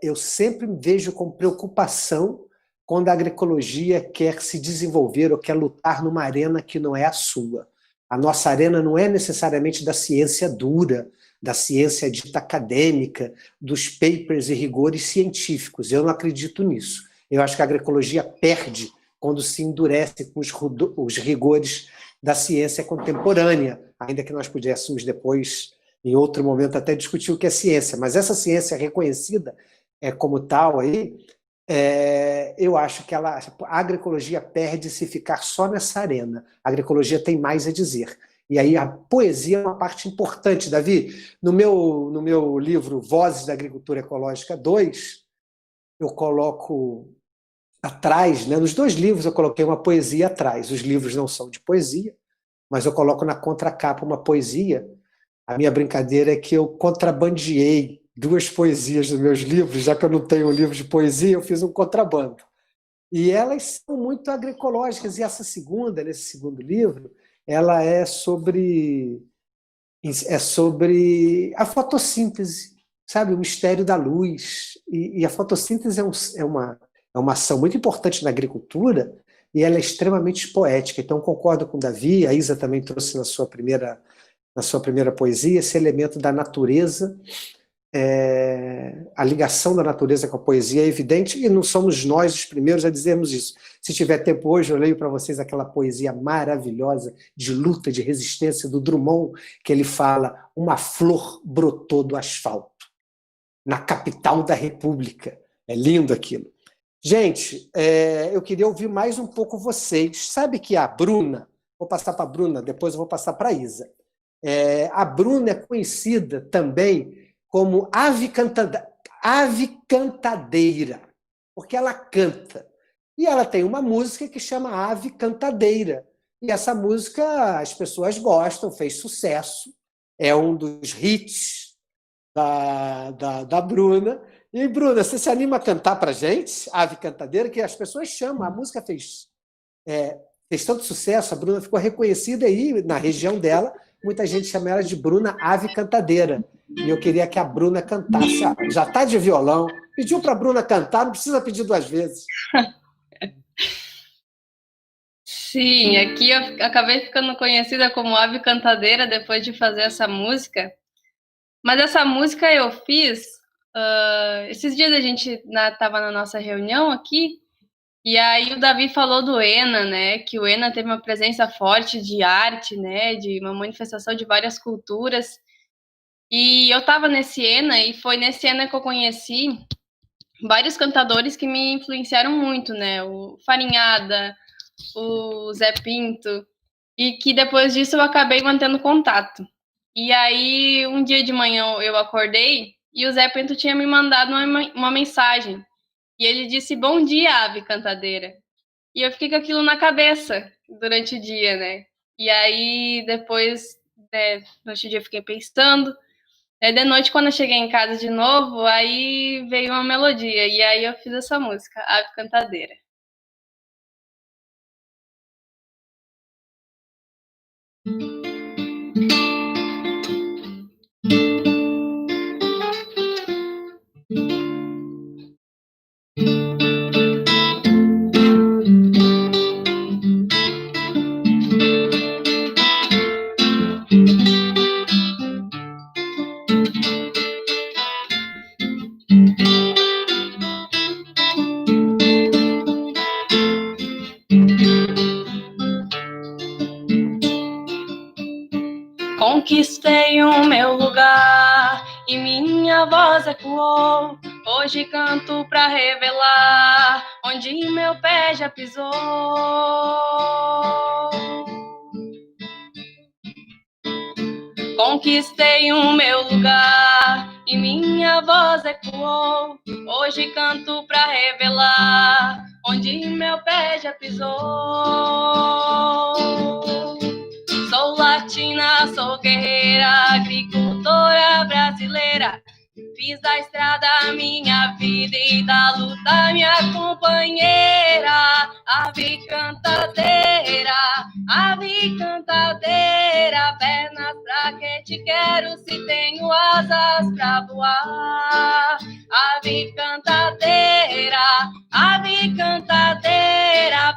[SPEAKER 1] eu sempre vejo com preocupação quando a agroecologia quer se desenvolver ou quer lutar numa arena que não é a sua. A nossa arena não é necessariamente da ciência dura, da ciência dita acadêmica, dos papers e rigores científicos. Eu não acredito nisso. Eu acho que a agroecologia perde quando se endurece com os rigores da ciência contemporânea, ainda que nós pudéssemos depois, em outro momento, até discutir o que é ciência. Mas essa ciência reconhecida como tal aí, eu acho que a agroecologia perde se ficar só nessa arena. A agroecologia tem mais a dizer. E aí a poesia é uma parte importante, Davi. No meu livro Vozes da Agricultura Ecológica 2, eu coloco atrás, né, nos 2 livros eu coloquei uma poesia atrás. Os livros não são de poesia, mas eu coloco na contracapa uma poesia. A minha brincadeira é que eu contrabandeei 2 poesias dos meus livros, já que eu não tenho um livro de poesia, eu fiz um contrabando. E elas são muito agroecológicas, e nesse segundo livro, ela é sobre a fotossíntese, sabe? O mistério da luz. E a fotossíntese é uma ação muito importante na agricultura, e ela é extremamente poética. Então, concordo com o Davi, a Isa também trouxe na sua primeira poesia esse elemento da natureza. A ligação da natureza com a poesia é evidente, e não somos nós os primeiros a dizermos isso. Se tiver tempo hoje, eu leio para vocês aquela poesia maravilhosa de luta, de resistência do Drummond, que ele fala: uma flor brotou do asfalto, na capital da República. É lindo aquilo. Gente, eu queria ouvir mais um pouco vocês. Sabe que a Bruna, vou passar para a Bruna, depois eu vou passar para a Isa. A Bruna é conhecida também como ave cantadeira, porque ela canta. E ela tem uma música que chama Ave Cantadeira. E essa música as pessoas gostam, fez sucesso, é um dos hits da Bruna. E, Bruna, você se anima a cantar para a gente, Ave Cantadeira, que as pessoas chamam, a música fez tanto sucesso, a Bruna ficou reconhecida aí na região dela, muita gente chama ela de Bruna Ave Cantadeira. E eu queria que a Bruna cantasse. Já está de violão, pediu para a Bruna cantar, não precisa pedir 2 vezes.
[SPEAKER 4] Sim, aqui eu acabei ficando conhecida como Ave Cantadeira depois de fazer essa música. Mas essa música eu fiz... esses dias a gente estava na nossa reunião aqui, e aí o Davi falou do ENA, né? Que o ENA teve uma presença forte de arte, né? De uma manifestação de várias culturas. E eu estava nesse ENA, e foi nesse ENA que eu conheci vários cantadores que me influenciaram muito, né? O Farinhada, o Zé Pinto, e que depois disso eu acabei mantendo contato. E aí, um dia de manhã eu acordei e o Zé Pinto tinha me mandado uma mensagem. E ele disse, bom dia, ave cantadeira. E eu fiquei com aquilo na cabeça durante o dia, né? E aí, depois, durante o dia eu fiquei pensando. Aí, de noite, quando eu cheguei em casa de novo, aí veio uma melodia. E aí eu fiz essa música, Ave Cantadeira. Conquistei o meu lugar e minha voz ecoou. Hoje canto pra revelar onde meu pé já pisou. Conquistei o meu lugar e minha voz ecoou. Hoje canto pra revelar onde meu pé já pisou. Sou latina, sou guerreira, agricultora brasileira. Fiz da estrada minha vida e da luta minha companheira. Ave cantadeira, pernas pra que te quero se tenho asas pra voar. Ave cantadeira,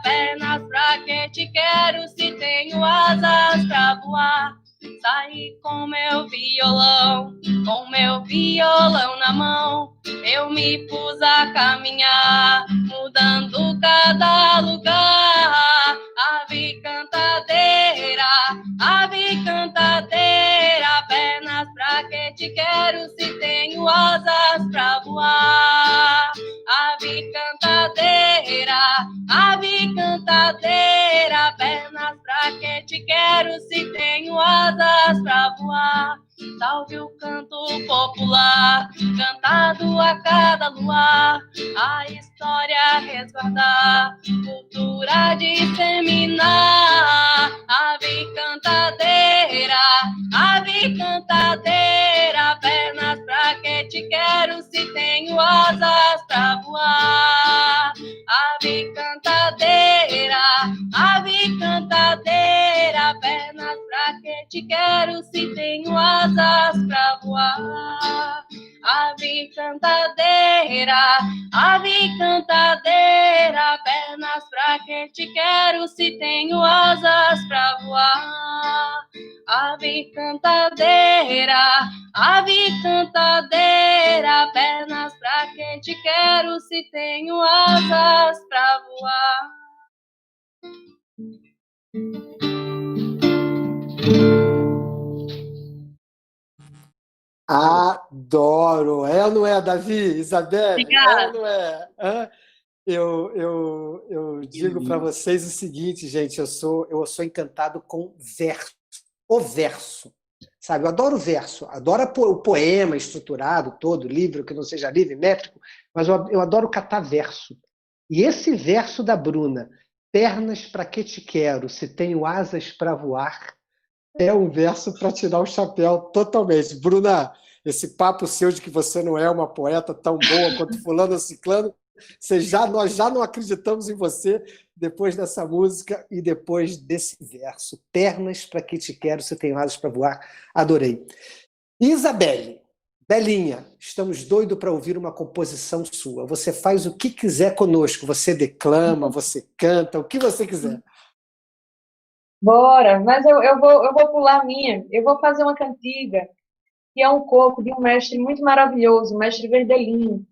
[SPEAKER 4] pernas pra que te quero se tenho asas pra voar. Saí com meu violão na mão, eu me pus a caminhar, mudando cada lugar. Ave cantadeira, pernas pra que te quero se tenho asas pra voar. Ave cantadeira, pernas pra que te quero se tenho asas pra voar. Salve o canto popular, cantado a cada luar, a história resguardar, cultura disseminar. Ave cantadeira, pernas pra que te quero se tenho asas pra voar. Ave cantadeira, pernas pra que te quero se tenho asas pra voar. Ave cantadeira, pernas pra que te quero se tenho asas pra voar. Ave cantadeira, pernas pra que te quero se tenho asas pra voar.
[SPEAKER 1] Adoro! É ou não é, Davi? Isabelle?
[SPEAKER 4] Obrigada.
[SPEAKER 1] É ou não é? Hã? Eu digo para vocês o seguinte, gente, eu sou encantado com verso, o verso, sabe? Eu adoro o verso, adoro o poema estruturado todo, livro que não seja livre, métrico, mas eu adoro catar verso. E esse verso da Bruna, pernas para que te quero, se tenho asas para voar, é um verso para tirar o chapéu totalmente. Bruna, esse papo seu de que você não é uma poeta tão boa quanto fulano ou ciclano, nós já não acreditamos em você depois dessa música e depois desse verso. Pernas para que te quero, se tenho asas para voar. Adorei. Isabelle, Belinha, estamos doidos para ouvir uma composição sua. Você faz o que quiser conosco. Você declama, você canta, o que você quiser.
[SPEAKER 3] Bora, mas eu vou pular a minha. Eu vou fazer uma cantiga que é um coco de um mestre muito maravilhoso, o mestre Verdelhinho,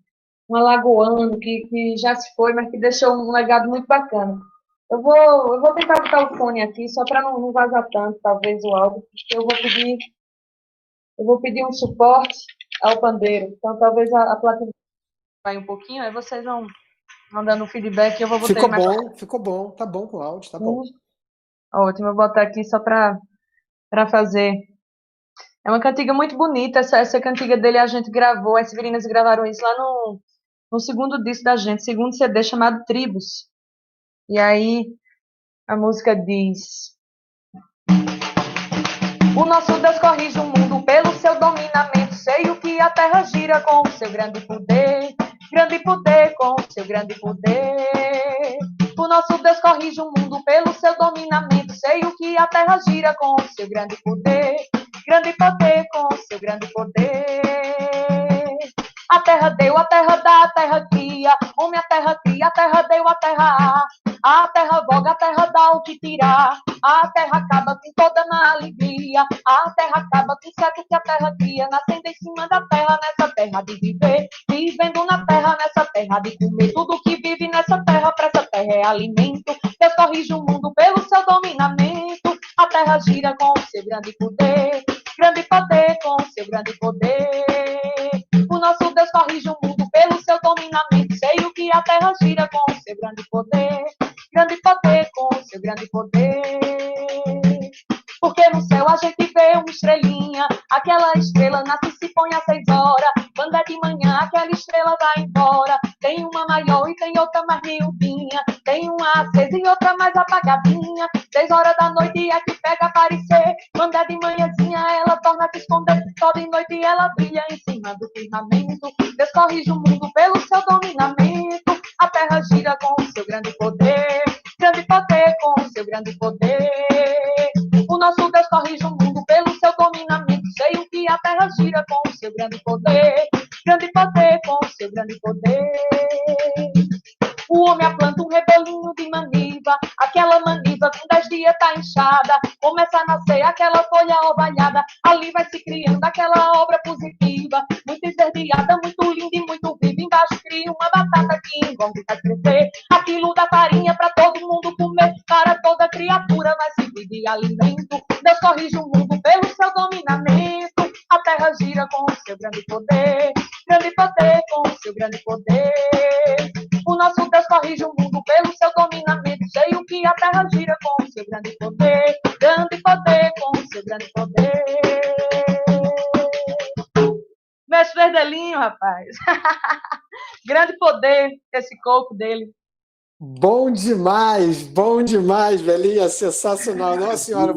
[SPEAKER 3] um alagoano que já se foi, mas que deixou um legado muito bacana. Eu vou tentar botar o fone aqui, só para não vazar tanto, talvez, o áudio, porque eu vou pedir um suporte ao pandeiro. Então, talvez a platina vai um pouquinho, aí vocês vão mandando feedback, eu vou botar
[SPEAKER 1] Ficou
[SPEAKER 3] mais
[SPEAKER 1] bom, ficou bom. Tá bom com o áudio, tá bom.
[SPEAKER 3] Ótimo, eu vou botar aqui só para fazer. É uma cantiga muito bonita, essa cantiga dele a gente gravou, as Severinas gravaram isso lá no segundo disco da gente, segundo CD chamado Tribos. E aí a música diz: o nosso Deus corrige o mundo pelo seu dominamento, sei o que a terra gira com o seu grande poder com o seu grande poder. O nosso Deus corrige o mundo pelo seu dominamento, sei o que a terra gira com o seu grande poder com o seu grande poder. A terra deu, a terra dá, a terra cria, homem a terra cria, a terra deu, a terra há. A terra voga, a terra dá o que tirar, a terra acaba com toda na alegria, a terra acaba com certo que a terra cria, nascendo em cima da terra, nessa terra de viver, vivendo na terra, nessa terra de comer, tudo que vive nessa terra, para essa terra é alimento, Deus corrige o mundo pelo seu dominamento, a terra gira com o seu grande poder com o seu grande poder. O nosso Deus corrige o mundo pelo seu dominamento, sei o que a terra gira com o seu grande poder com o seu grande poder. Porque no céu a gente vê uma estrelinha, aquela estrela nasce e se põe às 6 horas, quando é de manhã aquela estrela vai embora, tem uma maior e tem outra mais miudinha, tem uma acesa e outra mais apagadinha, 6 horas da noite é que pega a aparecer, quando é de manhãzinha ela torna a se esconder, só de noite ela brilha em cima do firmamento, Deus corrige o mundo pelo seu dominamento, a terra gira com o seu grande poder com o seu grande poder. O nosso Deus corrige o mundo pelo seu dominamento, sei o que a terra gira com o seu grande poder com o seu grande poder. O homem aplanta um rebolinho de maniva, aquela maniva com 10 dias tá inchada, começa a nascer aquela folha ovalhada, ali vai se criando aquela obra positiva, muito esverdeada, muito linda e muito viva, embaixo cria uma batata que engorda e vai crescer, aquilo dá farinha para todo mundo comer, para toda criatura vai servir de alimento, Deus corrige o mundo pelo seu dominamento, a terra gira com o seu grande poder com o seu grande poder. O nosso Deus corrige o mundo pelo seu dominamento, sei o que a terra gira com o seu grande poder com o seu grande poder. Mestre Verdelinho, rapaz. Grande poder esse coco dele.
[SPEAKER 1] Bom demais, velhinha, sensacional. Nossa senhora,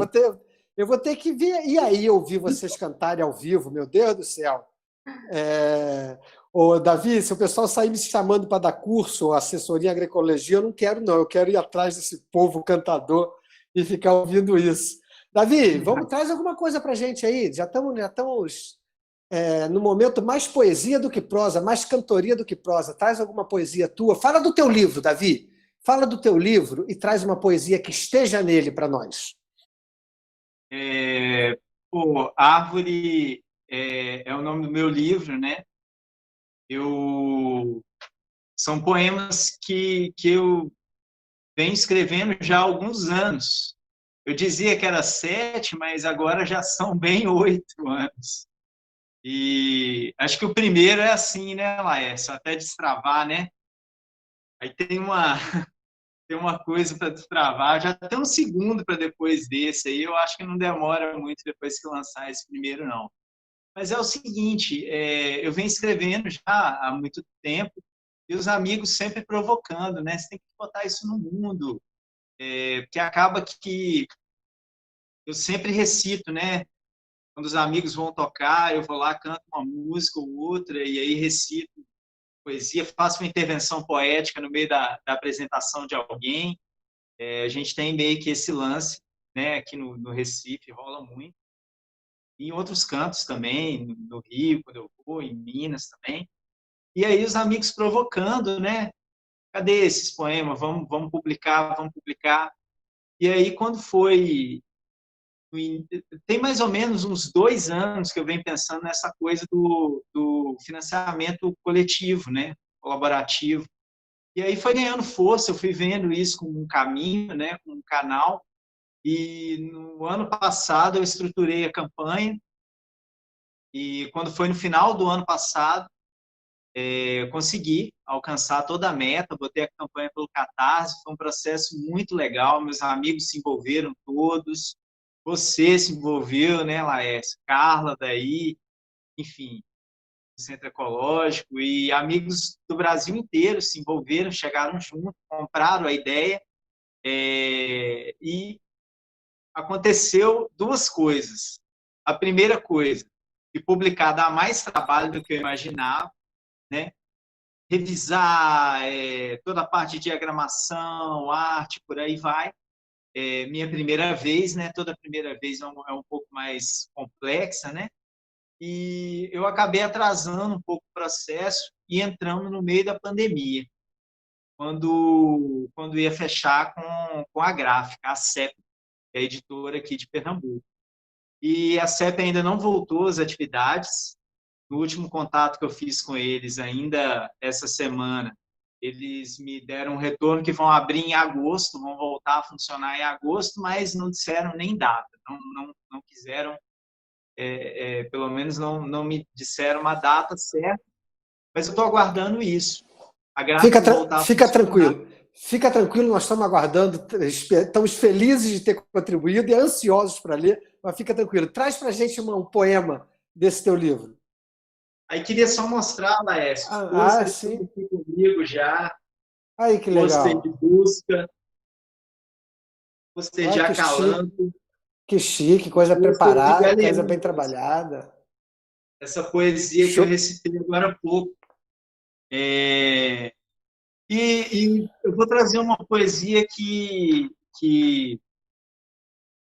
[SPEAKER 1] eu vou ter que ver. E aí, ouvir vocês cantarem ao vivo, meu Deus do céu. Ô, Davi, se o pessoal sair me chamando para dar curso ou assessoria em agroecologia, eu não quero, não. Eu quero ir atrás desse povo cantador e ficar ouvindo isso. Davi, traz alguma coisa para a gente aí. Já estamos no momento mais poesia do que prosa, mais cantoria do que prosa. Traz alguma poesia tua. Fala do teu livro, Davi. Fala do teu livro e traz uma poesia que esteja nele para nós.
[SPEAKER 2] Árvore é o nome do meu livro, né? São poemas que eu venho escrevendo já há alguns anos. Eu dizia que era 7, mas agora já são bem 8 anos. E acho que o primeiro é assim, né, Laércio? Até destravar, né? Aí tem uma coisa para destravar, já tem um segundo para depois desse aí, eu acho que não demora muito depois que lançar esse primeiro, não. Mas é o seguinte, eu venho escrevendo já há muito tempo, e os amigos sempre provocando, né? Você tem que botar isso no mundo, porque acaba que eu sempre recito, né? Quando os amigos vão tocar, eu vou lá, canto uma música ou outra, e aí recito poesia, faço uma intervenção poética no meio da apresentação de alguém. A gente tem meio que esse lance, né? Aqui no Recife rola muito. E em outros cantos também, no Rio, quando eu vou, em Minas também. E aí os amigos provocando, né? Cadê esses poemas? Vamos publicar, vamos publicar. E aí, quando foi... Tem mais ou menos uns 2 anos que eu venho pensando nessa coisa do financiamento coletivo, né? Colaborativo. E aí foi ganhando força, eu fui vendo isso como um caminho, né? Como um canal. E no ano passado eu estruturei a campanha, e quando foi no final do ano passado, eu consegui alcançar toda a meta, botei a campanha pelo Catarse, foi um processo muito legal, meus amigos se envolveram todos, você se envolveu, né, Laércio? Carla daí, enfim, do Centro Ecológico, e amigos do Brasil inteiro se envolveram, chegaram junto, compraram a ideia, e aconteceu duas coisas. A primeira coisa, que publicar dá mais trabalho do que eu imaginava, né? Revisar toda a parte de diagramação, arte, por aí vai. Minha primeira vez, né? Toda primeira vez é um pouco mais complexa, né? E eu acabei atrasando um pouco o processo e entrando no meio da pandemia, quando ia fechar com a gráfica, a CEP, que é a editora aqui de Pernambuco. E a CEP ainda não voltou às atividades. No último contato que eu fiz com eles, ainda essa semana, eles me deram um retorno que vão abrir em agosto, vão voltar a funcionar em agosto, mas não disseram nem data, não quiseram, pelo menos não me disseram uma data certa, mas eu estou aguardando isso. A gráfica voltar a funcionar.
[SPEAKER 1] Fica tranquilo, nós estamos aguardando, estamos felizes de ter contribuído e ansiosos para ler, mas fica tranquilo. Traz para a gente um poema desse teu livro.
[SPEAKER 2] Aí queria só mostrar, Laércio,
[SPEAKER 1] sim.
[SPEAKER 2] Aqui comigo já.
[SPEAKER 1] Aí, que legal.
[SPEAKER 2] Gostei de busca. Gostei de acalanto.
[SPEAKER 1] Que chique, coisa preparada, coisa bem trabalhada.
[SPEAKER 2] Essa poesia que eu recitei agora há pouco. E eu vou trazer uma poesia que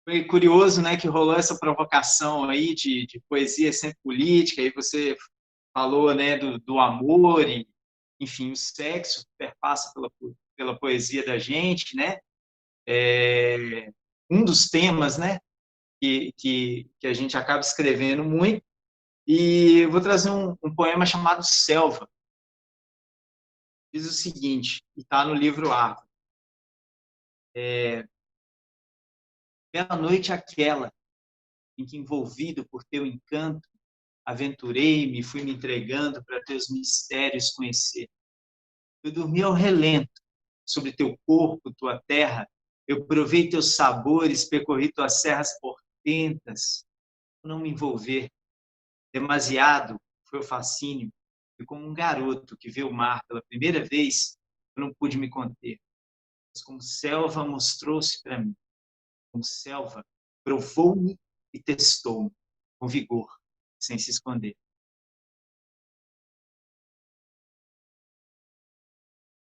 [SPEAKER 2] foi curioso, né, que rolou essa provocação aí de poesia sempre política, aí você falou, né, do amor e, enfim, o sexo perpassa pela poesia da gente, né? Um dos temas, né, que a gente acaba escrevendo muito. E eu vou trazer um poema chamado Selva. Diz o seguinte, e está no livro Árvore. Bela noite aquela em que, envolvido por teu encanto, aventurei-me, fui me entregando para teus mistérios conhecer. Eu dormi ao relento, sobre teu corpo, tua terra, eu provei teus sabores, percorri tuas serras portentas, não me envolver. Demasiado foi o fascínio, e como um garoto que vê o mar pela primeira vez, eu não pude me conter. Mas como selva mostrou-se para mim, como selva provou-me e testou-me, com vigor, sem se esconder.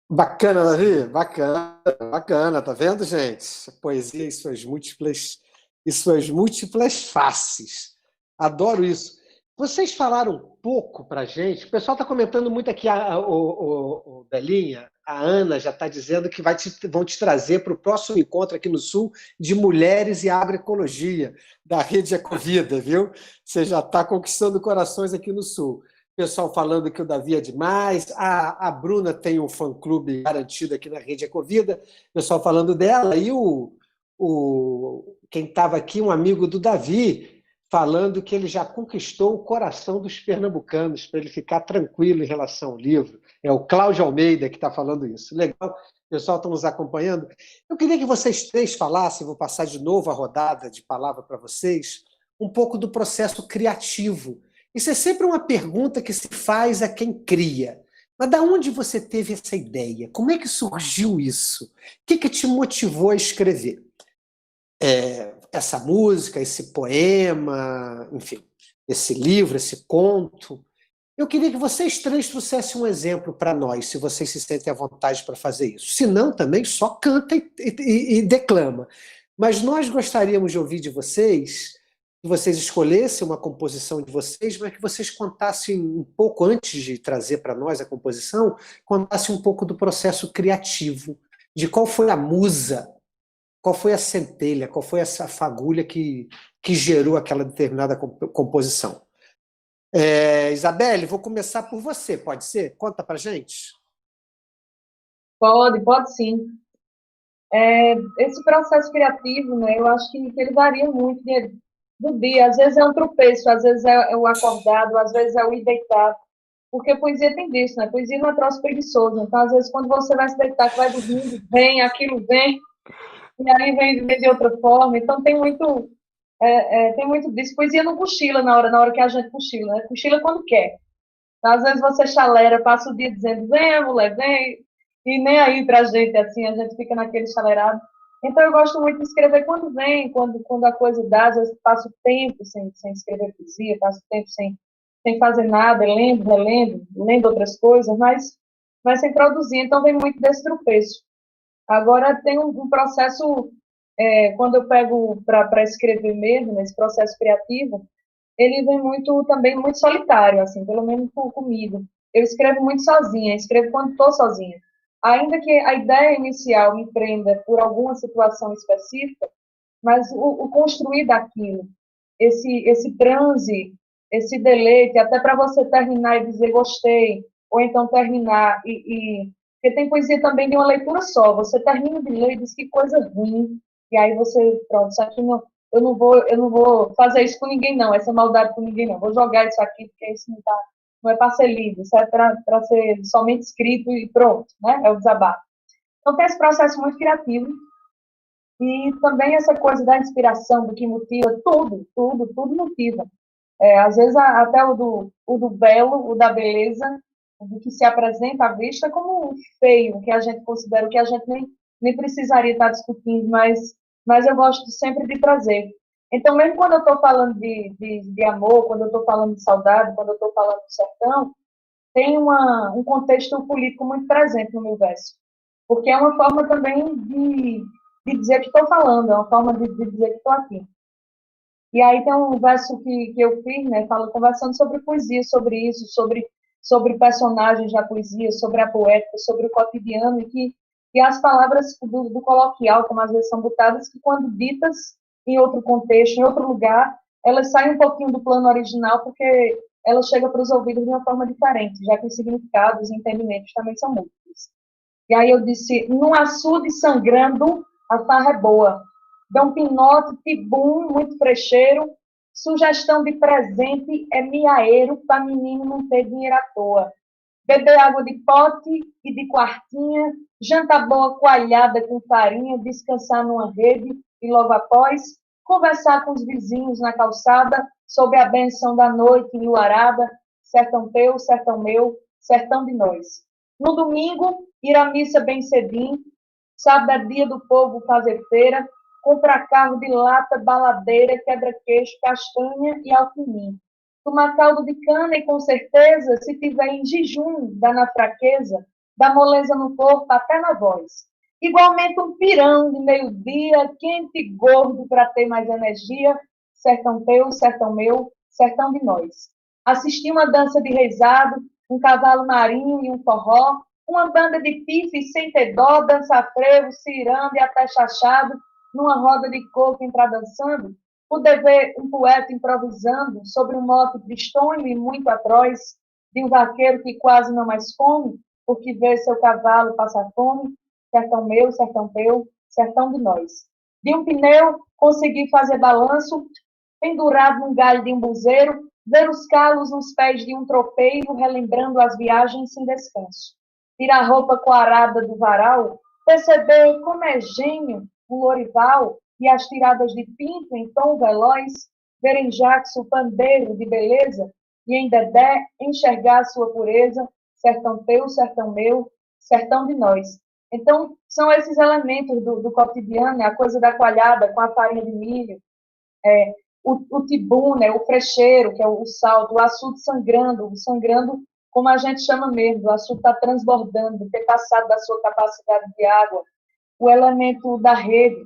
[SPEAKER 1] Bacana, Davi, bacana, tá vendo, gente? A poesia e suas múltiplas faces. Adoro isso. Vocês falaram um pouco para a gente, o pessoal está comentando muito aqui, o Belinha, a Ana já está dizendo que vão te trazer para o próximo encontro aqui no Sul de Mulheres e Agroecologia, da Rede Ecovida, viu? Você já está conquistando corações aqui no Sul. Pessoal falando que o Davi é demais, a Bruna tem um fã-clube garantido aqui na Rede Ecovida, pessoal falando dela, e quem estava aqui, um amigo do Davi, falando que ele já conquistou o coração dos pernambucanos, para ele ficar tranquilo em relação ao livro. É o Cláudio Almeida que está falando isso. Legal, o pessoal está nos acompanhando. Eu queria que vocês três falassem, vou passar de novo a rodada de palavra para vocês, um pouco do processo criativo. Isso é sempre uma pergunta que se faz a quem cria. Mas de onde você teve essa ideia? Como é que surgiu isso? O que te motivou a escrever? Essa música, esse poema, enfim, esse livro, esse conto. Eu queria que vocês três trouxessem um exemplo para nós, se vocês se sentem à vontade para fazer isso. Se não, também só canta e declama. Mas nós gostaríamos de ouvir de vocês, que vocês escolhessem uma composição de vocês, mas que vocês contassem um pouco, antes de trazer para nós a composição, contassem um pouco do processo criativo, de qual foi a musa, qual foi a centelha, qual foi essa fagulha que gerou aquela determinada composição. Isabelle, vou começar por você, pode ser? Conta pra gente.
[SPEAKER 3] Pode sim. Esse processo criativo, né, eu acho que ele varia muito do dia. Às vezes é um tropeço, às vezes é o acordado, às vezes é o ir deitar. Porque poesia tem disso, né? Poesia não é troço preguiçoso. Então, às vezes, quando você vai se deitar, que vai dormindo, vem, aquilo vem, e aí vem de outra forma. Então, tem muito disso. Poesia não cochila na hora que a gente cochila, né? Cochila quando quer. Então, às vezes você chalera, passa o dia dizendo, vem, mulher, vem, e nem aí pra gente, assim, a gente fica naquele chalerado. Então, eu gosto muito de escrever quando vem, quando a coisa dá, às vezes passo tempo sem escrever poesia, passo tempo sem fazer nada, lendo, relendo, lendo outras coisas, mas sem produzir. Então, vem muito desse tropeço. Agora, tem um processo, quando eu pego para escrever mesmo, nesse processo criativo, ele vem muito, também muito solitário, assim, pelo menos comigo. Eu escrevo muito sozinha, escrevo quando estou sozinha. Ainda que a ideia inicial me prenda por alguma situação específica, mas o construir daquilo, esse transe, esse deleite, até para você terminar e dizer gostei, ou então terminar porque tem poesia também de uma leitura só, você termina de ler e diz que coisa ruim, e aí você, pronto, isso aqui não, eu não vou fazer isso com ninguém não, essa maldade com ninguém não, vou jogar isso aqui porque isso não é para ser lido, isso é para ser somente escrito e pronto, né? É o desabafo. Então tem esse processo muito criativo, e também essa coisa da inspiração, do que motiva, tudo motiva. Às vezes até o do belo, o da beleza, o do que se apresenta à vista como feio, que a gente considera, que a gente nem precisaria estar discutindo, mas eu gosto sempre de trazer. Então, mesmo quando eu estou falando de amor, quando eu estou falando de saudade, quando eu estou falando do sertão, tem um contexto político muito presente no meu verso. Porque é uma forma também de dizer que estou falando, é uma forma de dizer que estou aqui. E aí tem um verso que eu fiz, né, conversando sobre poesia, sobre isso, sobre personagens da poesia, sobre a poética, sobre o cotidiano, e as palavras do coloquial, como às vezes são botadas, que quando ditas em outro contexto, em outro lugar, elas saem um pouquinho do plano original, porque elas chegam para os ouvidos de uma forma diferente, já que os significados e entendimentos também são múltiplos. E aí eu disse, num açude sangrando, a farra é boa. Dom Pinote, tibum, muito frecheiro, sugestão de presente é miaeiro para menino não ter dinheiro à toa. Beber água de pote e de quartinha, janta boa coalhada com farinha, descansar numa rede e logo após, conversar com os vizinhos na calçada sobre a benção da noite enluarada, sertão teu, sertão meu, sertão de nós. No domingo, ir à missa bem cedinho, sábado é dia do povo fazer feira, comprar carro de lata, baladeira, quebra-queixo, castanha e alquimim. Tomar caldo de cana e, com certeza, se tiver em jejum, dá na fraqueza, dá moleza no corpo, até na voz. Igualmente um pirão de meio-dia, quente e gordo para ter mais energia, sertão teu, sertão meu, sertão de nós. Assistir uma dança de reisado, um cavalo marinho e um forró, uma banda de pifes sem ter dó, dança frevo, cirando e até chachado, numa roda de coco entrar dançando, poder ver um poeta improvisando sobre um mote tristonho e muito atroz, de um vaqueiro que quase não mais come, porque vê seu cavalo passar fome, sertão meu, sertão teu, sertão de nós. De um pneu, conseguir fazer balanço, pendurado num galho de um buzeiro, ver os calos nos pés de um tropeiro, relembrando as viagens sem descanso. Tirar a roupa coarada do varal, perceber como é gênio um lorival e as tiradas de pinto em tom veloz, ver em Jackson pandeiro de beleza e em Dedé enxergar sua pureza, sertão teu, sertão meu, sertão de nós. Então, são esses elementos do cotidiano, a coisa da coalhada com a farinha de milho, o tibum, né, o frecheiro, que é o salto, o açude sangrando como a gente chama mesmo, o açude está transbordando, ter passado da sua capacidade de água, o elemento da rede.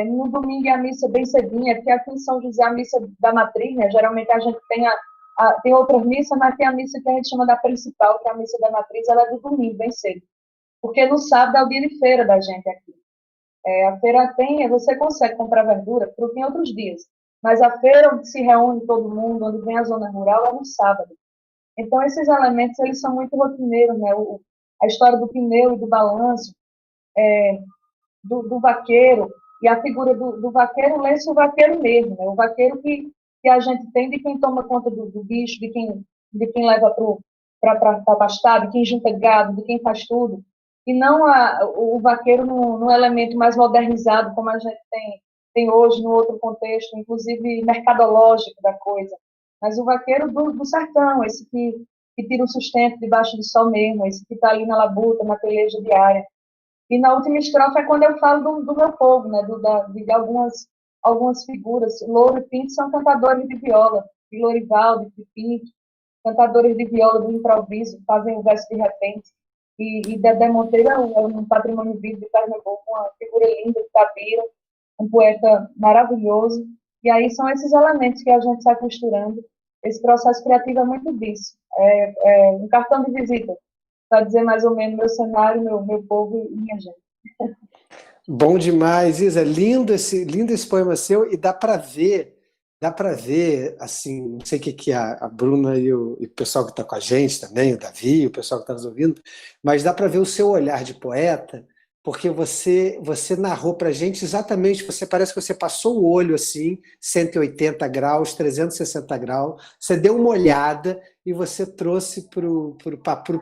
[SPEAKER 3] No domingo é a missa bem cedinha, porque aqui em São José a missa da matriz, né, geralmente a gente tem outras missas, mas tem a missa que a gente chama da principal, que é a missa da matriz, ela é do domingo, bem cedo. Porque no sábado é o dia de feira da gente aqui. A feira você consegue comprar verdura, fruta em outros dias, mas a feira onde se reúne todo mundo, onde vem a zona rural, é no sábado. Então, esses elementos, eles são muito rotineiros, né? A história do pneu e do balanço, do vaqueiro, e a figura do vaqueiro, lê-se o vaqueiro mesmo, né? O vaqueiro que a gente tem de quem toma conta do bicho, de quem leva para pastar, de quem junta gado, de quem faz tudo, e não o vaqueiro num elemento mais modernizado, como a gente tem hoje, no outro contexto, inclusive mercadológico da coisa. Mas o vaqueiro do sertão, esse que tira o sustento debaixo do sol mesmo, esse que está ali na labuta, na peleja diária. E na última estrofe é quando eu falo do meu povo, né, de algumas figuras. Louro e Pinto são cantadores de viola, de Lorivaldo, de Pinto, cantadores de viola do improviso, fazem o verso de repente. E Dedé Monteiro é um patrimônio vivo de Pernambuco, uma figura linda de Tabira, um poeta maravilhoso. E aí são esses elementos que a gente sai costurando. Esse processo criativo é muito disso. É um cartão de visita, para dizer mais ou menos meu cenário, meu povo e minha gente.
[SPEAKER 1] Bom demais, Isa. Lindo esse poema seu, e dá para ver, assim, não sei o que a Bruna e o pessoal que está com a gente também, o Davi, o pessoal que está nos ouvindo, mas dá para ver o seu olhar de poeta, porque você narrou para a gente exatamente, parece que você passou o olho assim, 180 graus, 360 graus, você deu uma olhada e você trouxe para o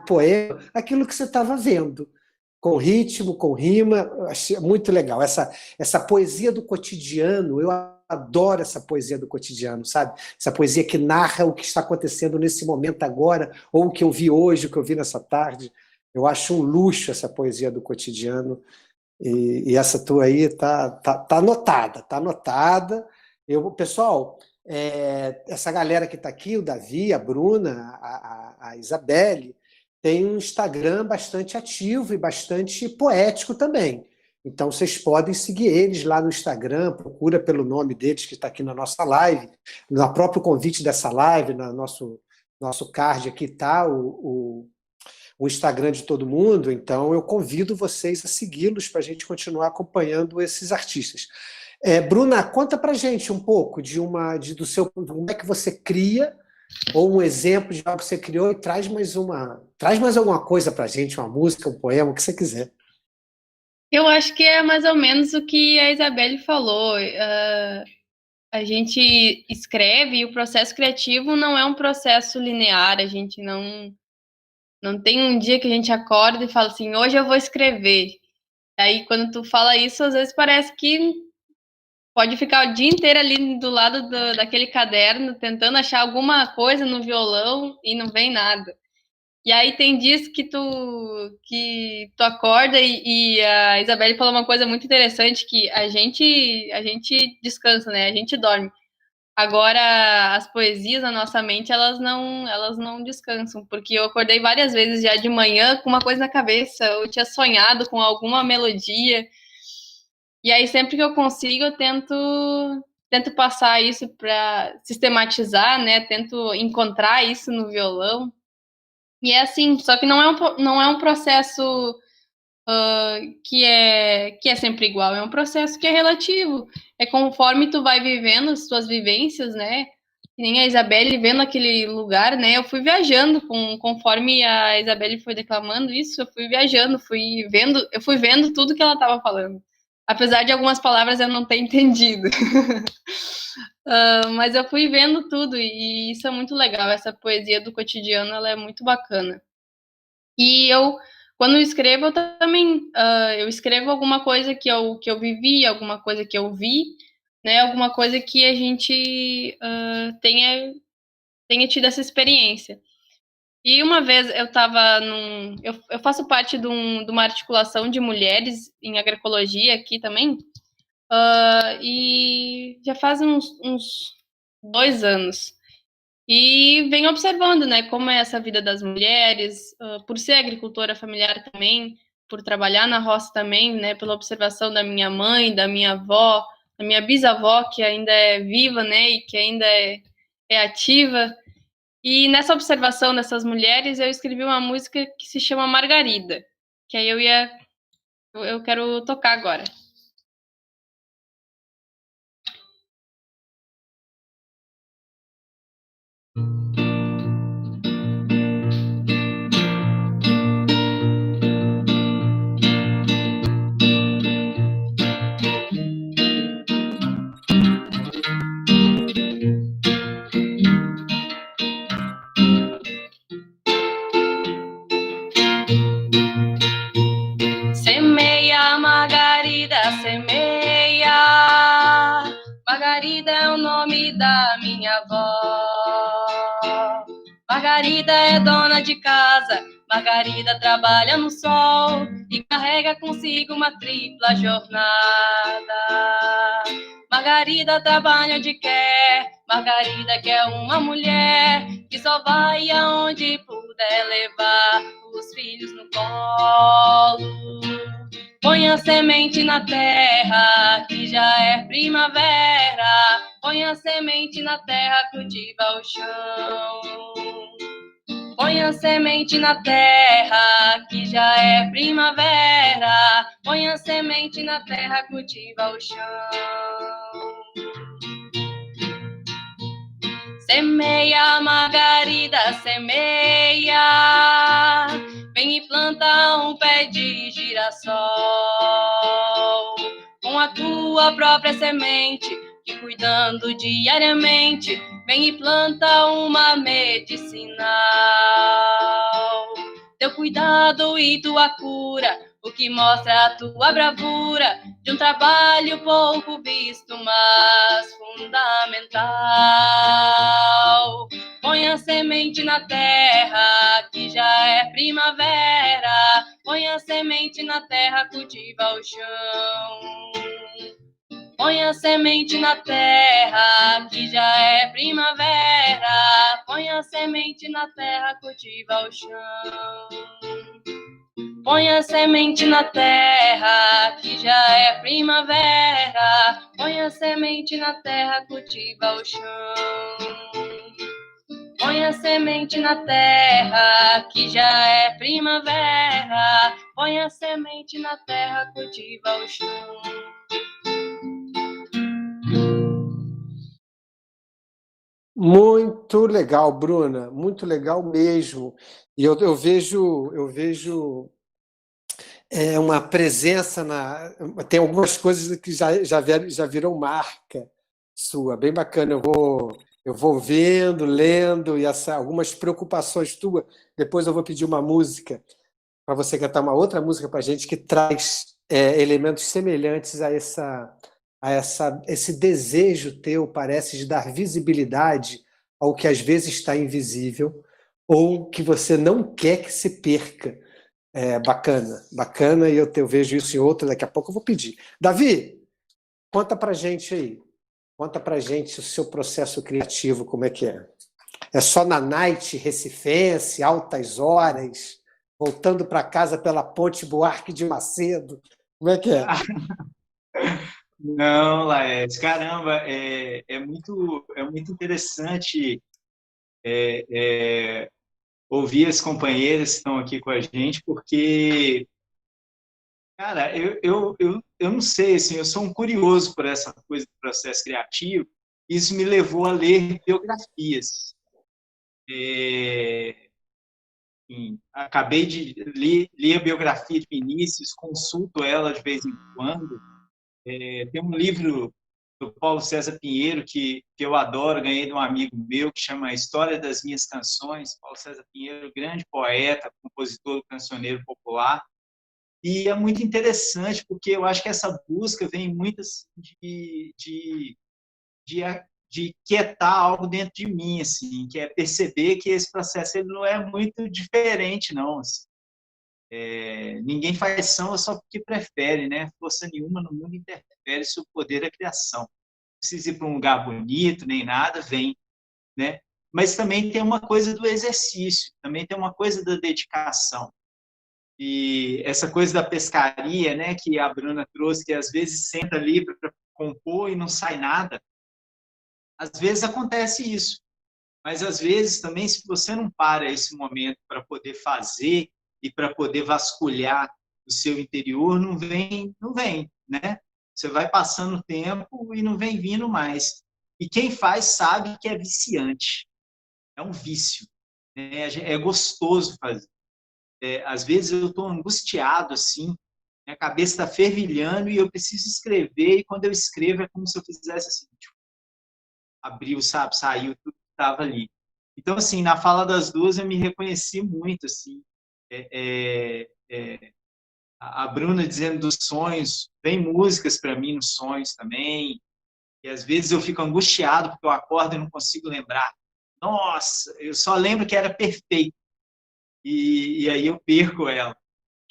[SPEAKER 1] poema aquilo que você estava vendo, com ritmo, com rima. Eu achei muito legal. Essa poesia do cotidiano, eu adoro essa poesia do cotidiano, sabe? Essa poesia que narra o que está acontecendo nesse momento agora, ou o que eu vi hoje, o que eu vi nessa tarde. Eu acho um luxo essa poesia do cotidiano, e essa tua aí tá anotada, tá anotada. Pessoal, essa galera que está aqui, o Davi, a Bruna, a Isabelle, tem um Instagram bastante ativo e bastante poético também. Então, vocês podem seguir eles lá no Instagram, procura pelo nome deles que está aqui na nossa live, no próprio convite dessa live, no nosso card aqui está o Instagram de todo mundo. Então, eu convido vocês a segui-los para a gente continuar acompanhando esses artistas. Bruna, conta para a gente um pouco do seu, como é que você cria, ou um exemplo de algo que você criou, e traz mais alguma coisa para a gente, uma música, um poema, o que você quiser.
[SPEAKER 4] Eu acho que é mais ou menos o que a Isabelle falou. A gente escreve e o processo criativo não é um processo linear. A gente não tem um dia que a gente acorda e fala assim, hoje eu vou escrever. Aí quando tu fala isso, às vezes parece que pode ficar o dia inteiro ali do lado daquele caderno, tentando achar alguma coisa no violão e não vem nada. E aí tem dias que tu acorda e a Isabelle falou uma coisa muito interessante, que a gente descansa, né? A gente dorme. Agora, as poesias na nossa mente, elas não descansam, porque eu acordei várias vezes já de manhã com uma coisa na cabeça, eu tinha sonhado com alguma melodia, e aí sempre que eu consigo, eu tento passar isso para sistematizar, né? Tento encontrar isso no violão. E é assim, só que não é um processo que é sempre igual, é um processo que é relativo. É conforme tu vai vivendo as tuas vivências, né? Que nem a Isabelle vendo aquele lugar, né? Eu fui viajando conforme a Isabelle foi declamando isso, eu fui viajando, eu fui vendo tudo que ela estava falando. Apesar de algumas palavras eu não ter entendido. Mas eu fui vendo tudo e isso é muito legal. Essa poesia do cotidiano, ela é muito bacana. E quando eu escrevo, eu também eu escrevo alguma coisa que eu vivi, alguma coisa que eu vi, né? Alguma coisa que a gente tenha tido essa experiência. E uma vez eu estava eu faço parte de uma articulação de mulheres em agroecologia aqui também, e já faz uns 2 anos. E venho observando, né, como é essa vida das mulheres, por ser agricultora familiar também, por trabalhar na roça também, né, pela observação da minha mãe, da minha avó, da minha bisavó, que ainda é viva, né, e que ainda é ativa. E nessa observação dessas mulheres, eu escrevi uma música que se chama Margarida, que aí eu quero tocar agora. Margarida é dona de casa, Margarida trabalha no sol e carrega consigo uma tripla jornada. Margarida trabalha onde quer, Margarida quer uma mulher que só vai aonde puder levar os filhos no colo. Põe a semente na terra, que já é primavera. Põe a semente na terra, cultiva o chão. Põe a semente na terra, que já é primavera. Põe a semente na terra, cultiva o chão. Semeia, Margarida, semeia. Vem e planta um pé de girassol. Com a tua própria semente, que cuidando diariamente, vem e planta uma medicinal. Teu cuidado e tua cura, o que mostra a tua bravura de um trabalho pouco visto, mas fundamental. Põe a semente na terra, que já é primavera. Põe a semente na terra, cultiva o chão. Põe a semente na terra, que já é primavera. Põe a semente na terra, cultiva o chão. Põe a semente na terra, que já é primavera. Põe a semente na terra, cultiva o chão. Põe a semente na terra, que já é primavera. Põe a semente na terra, cultiva o chão.
[SPEAKER 1] Muito legal, Bruna, muito legal mesmo. E eu vejo uma presença tem algumas coisas que já viram marca sua, bem bacana. Eu vou vendo, lendo, e algumas preocupações tuas. Depois eu vou pedir uma música para você cantar uma outra música para a gente que traz elementos semelhantes a esse desejo teu, parece, de dar visibilidade ao que às vezes está invisível ou que você não quer que se perca. Bacana, e eu vejo isso em outro, daqui a pouco eu vou pedir. Davi, conta pra gente aí. Conta pra gente o seu processo criativo, como é que é? É só na night recifense, altas horas, voltando para casa pela Ponte Buarque de Macedo? Como é que é?
[SPEAKER 2] Não, Laércio, caramba, é muito interessante ouvir as companheiras que estão aqui com a gente, porque, cara, eu não sei, assim, eu sou um curioso por essa coisa do processo criativo. Isso me levou a ler biografias. Acabei de ler a biografia de Vinícius, consulto ela de vez em quando. Tem um livro do Paulo César Pinheiro que eu adoro, ganhei de um amigo meu, que chama A História das Minhas Canções. Paulo César Pinheiro, grande poeta, compositor, cancioneiro popular. E é muito interessante, porque eu acho que essa busca vem muito assim, de quietar algo dentro de mim, assim, que é perceber que esse processo ele não é muito diferente, não. Assim. Ninguém faz samba só porque prefere, né? Força nenhuma no mundo interfere se o poder é criação. Não precisa ir para um lugar bonito, nem nada, vem, né? Mas também tem uma coisa do exercício, também tem uma coisa da dedicação. E essa coisa da pescaria, né, que a Bruna trouxe, que às vezes senta ali para compor e não sai nada. Às vezes acontece isso, mas às vezes também, se você não para esse momento para poder fazer e para poder vasculhar o seu interior, não vem, né? Você vai passando o tempo e não vem vindo mais. E quem faz sabe que é viciante, é um vício, né? É gostoso fazer. Às vezes eu estou angustiado assim, minha cabeça está fervilhando e eu preciso escrever, e quando eu escrevo é como se eu fizesse assim, abriu, sabe, saiu tudo que estava ali. Então, assim, na fala das duas eu me reconheci muito, assim, a Bruna dizendo dos sonhos, vem músicas para mim nos sonhos também, e às vezes eu fico angustiado porque eu acordo e não consigo lembrar nossa, eu só lembro que era perfeito. E aí eu perco ela.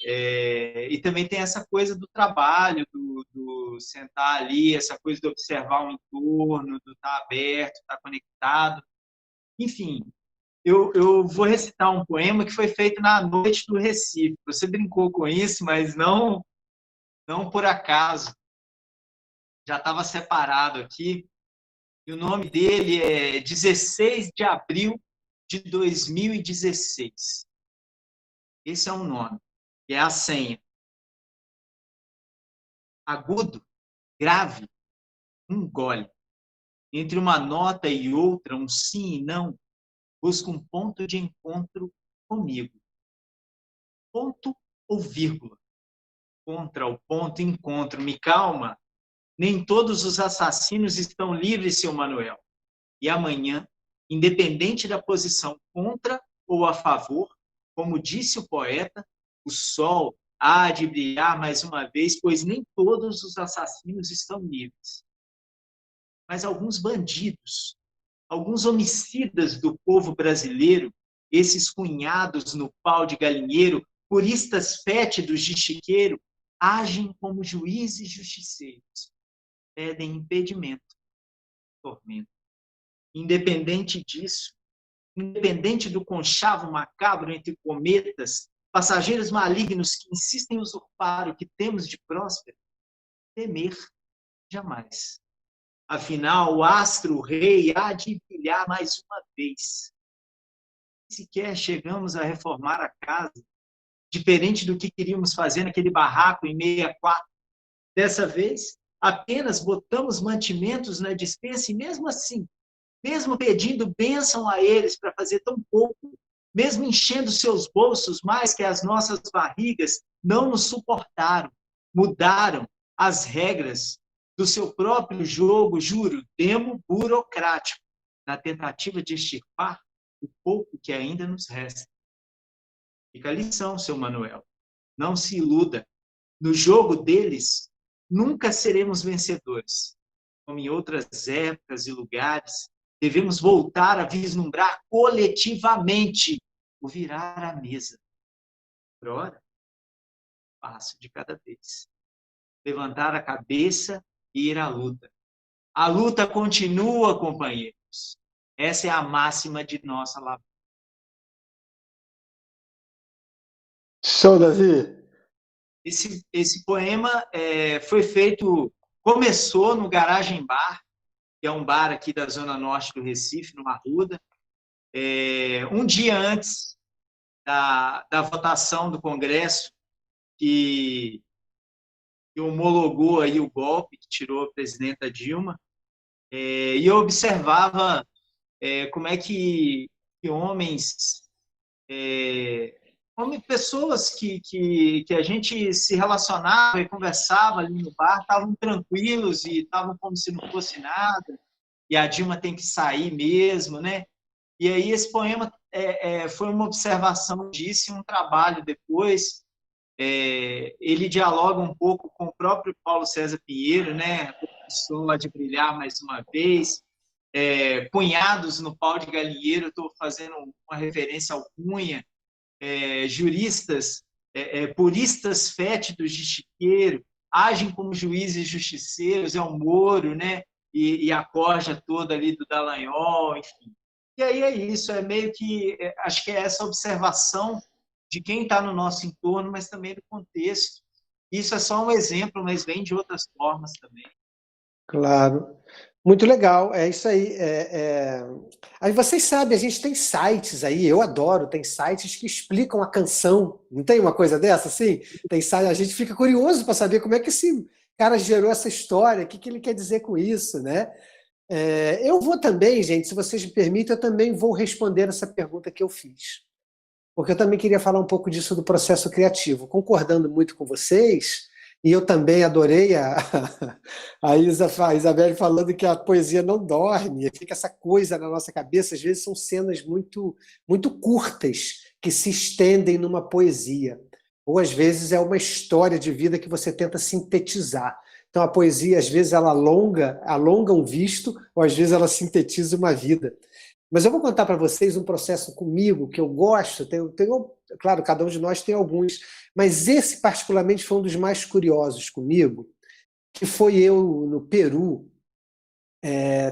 [SPEAKER 2] E também tem essa coisa do trabalho, do sentar ali, essa coisa de observar o entorno, do estar aberto, estar conectado. Enfim, eu vou recitar um poema que foi feito na noite do Recife. Você brincou com isso, mas não por acaso. Já estava separado aqui. E o nome dele é 16 de abril de 2016. Esse é o nome, que é a senha. Agudo, grave, um gole. Entre uma nota e outra, um sim e não, busca um ponto de encontro comigo. Ponto ou vírgula? Contra o ponto encontro, me calma. Nem todos os assassinos estão livres, seu Manuel. E amanhã, independente da posição contra ou a favor, como disse o poeta, o sol há de brilhar mais uma vez, pois nem todos os assassinos estão livres. Mas alguns bandidos, alguns homicidas do povo brasileiro, esses cunhados no pau de galinheiro, puristas fétidos de chiqueiro, agem como juízes justiceiros, pedem impedimento, tormento. Independente disso, independente do conchavo macabro entre cometas, passageiros malignos que insistem em usurpar o que temos de próspero, temer jamais. Afinal, o astro-rei há de brilhar mais uma vez. Sequer chegamos a reformar a casa, diferente do que queríamos fazer naquele barraco em 64. Dessa vez, apenas botamos mantimentos na despensa e mesmo assim, mesmo pedindo bênção a eles para fazer tão pouco, mesmo enchendo seus bolsos mais que as nossas barrigas, não nos suportaram, mudaram as regras do seu próprio jogo, juro, demo burocrático, na tentativa de extirpar o pouco que ainda nos resta. Fica a lição, seu Manuel. Não se iluda. No jogo deles, nunca seremos vencedores. Como em outras épocas e lugares, devemos voltar a vislumbrar coletivamente o virar a mesa. Por hora, passo de cada vez. Levantar a cabeça e ir à luta. A luta continua, companheiros. Essa é a máxima de nossa labor.
[SPEAKER 1] Show, Davi!
[SPEAKER 2] Esse poema foi feito, começou no Garagem Bar, que é um bar aqui da Zona Norte do Recife, no Arruda, um dia antes da votação do Congresso, que homologou aí o golpe, que tirou a presidenta Dilma, e eu observava como é que homens, pessoas que a gente se relacionava e conversava ali no bar, estavam tranquilos e estavam como se não fosse nada, e a Dilma tem que sair mesmo, né? E aí esse poema foi uma observação disso, um trabalho depois. Ele dialoga um pouco com o próprio Paulo César Pinheiro, né? Pessoa de brilhar mais uma vez. Cunhados no pau de galinheiro, estou fazendo uma referência ao Cunha. Juristas, puristas fétidos de chiqueiro, agem como juízes justiceiros, é o Moro, né? E a corja toda ali do Dallagnol, enfim. E aí é isso, meio que, acho que é essa observação de quem está no nosso entorno, mas também do contexto. Isso é só um exemplo, mas vem de outras formas também.
[SPEAKER 1] Claro. Muito legal, é isso aí. Aí vocês sabem, a gente tem sites aí, eu adoro, tem sites que explicam a canção. Não tem uma coisa dessa, assim? Tem site, a gente fica curioso para saber como é que esse cara gerou essa história, o que ele quer dizer com isso, né? Eu vou também, gente, se vocês me permitem, eu também vou responder essa pergunta que eu fiz. Porque eu também queria falar um pouco disso do processo criativo. Concordando muito com vocês, e eu também adorei a Isabelle falando que a poesia não dorme, fica essa coisa na nossa cabeça, às vezes são cenas muito, muito curtas que se estendem numa poesia. Ou às vezes é uma história de vida que você tenta sintetizar. Então a poesia, às vezes, ela alonga um visto, ou às vezes ela sintetiza uma vida. Mas eu vou contar para vocês um processo comigo que eu gosto, claro, cada um de nós tem alguns, mas esse particularmente foi um dos mais curiosos comigo, que foi eu no Peru,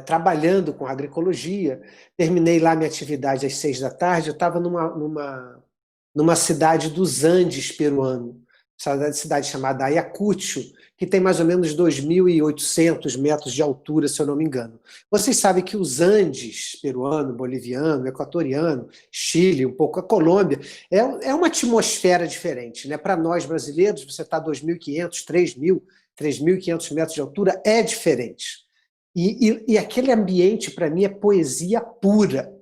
[SPEAKER 1] trabalhando com agroecologia. Terminei lá minha atividade às 6 da tarde, eu estava numa cidade dos Andes peruano, cidade chamada Ayacucho, que tem mais ou menos 2.800 metros de altura, se eu não me engano. Vocês sabem que os Andes peruano, boliviano, equatoriano, Chile, um pouco a Colômbia, é uma atmosfera diferente, né? Para nós brasileiros, você está a 2.500, 3.500 metros de altura, é diferente. E aquele ambiente, para mim, é poesia pura.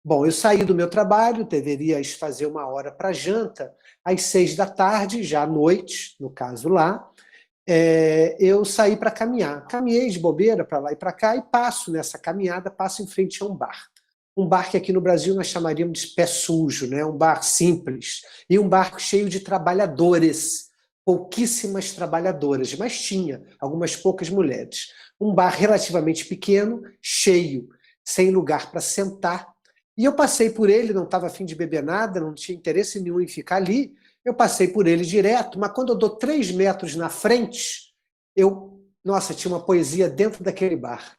[SPEAKER 1] Bom, eu saí do meu trabalho, deveria fazer uma hora para janta, às 6 da tarde, já à noite, no caso lá, eu saí para caminhar. Caminhei de bobeira para lá e para cá e passo nessa caminhada, passo em frente a um bar. Um bar que aqui no Brasil nós chamaríamos de pé sujo, né? Um bar simples. E um bar cheio de trabalhadores, pouquíssimas trabalhadoras, mas tinha algumas poucas mulheres. Um bar relativamente pequeno, cheio, sem lugar para sentar. E eu passei por ele, não estava a fim de beber nada, não tinha interesse nenhum em ficar ali. Eu passei por ele direto, mas quando eu dou 3 metros na frente, nossa, tinha uma poesia dentro daquele bar.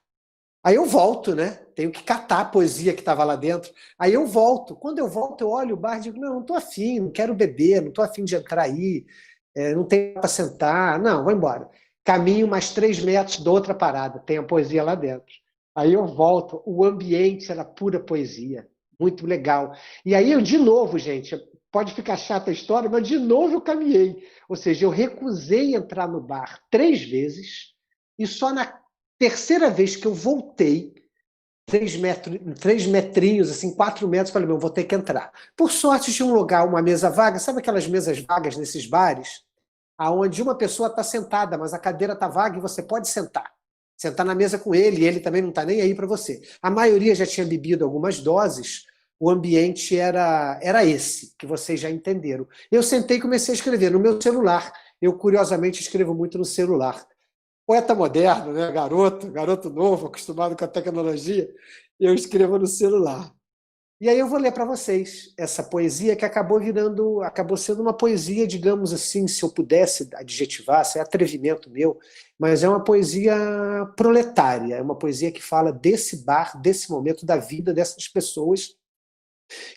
[SPEAKER 1] Aí eu volto, né? Tenho que catar a poesia que estava lá dentro. Aí eu volto. Quando eu volto, eu olho o bar e digo, não estou afim, não quero beber, não estou afim de entrar aí, não tenho para sentar, não, vou embora. Caminho mais 3 metros, dou outra parada, tem a poesia lá dentro. Aí eu volto, o ambiente era pura poesia, muito legal. E aí eu, de novo, gente, pode ficar chata a história, mas de novo eu caminhei. Ou seja, eu recusei entrar no bar 3 vezes, e só na terceira vez que eu voltei, 3 metrinhos, assim, 4 metros, falei, vou ter que entrar. Por sorte, tinha um lugar, uma mesa vaga, sabe aquelas mesas vagas nesses bares? Onde uma pessoa está sentada, mas a cadeira está vaga e você pode sentar. Sentar na mesa com ele, e ele também não está nem aí para você. A maioria já tinha bebido algumas doses, o ambiente era esse, que vocês já entenderam. Eu sentei e comecei a escrever no meu celular. Eu, curiosamente, escrevo muito no celular. Poeta moderno, né? Garoto novo, acostumado com a tecnologia, eu escrevo no celular. E aí eu vou ler para vocês essa poesia que acabou sendo uma poesia, digamos assim, se eu pudesse adjetivar, se é atrevimento meu, mas é uma poesia proletária, é uma poesia que fala desse bar, desse momento da vida dessas pessoas,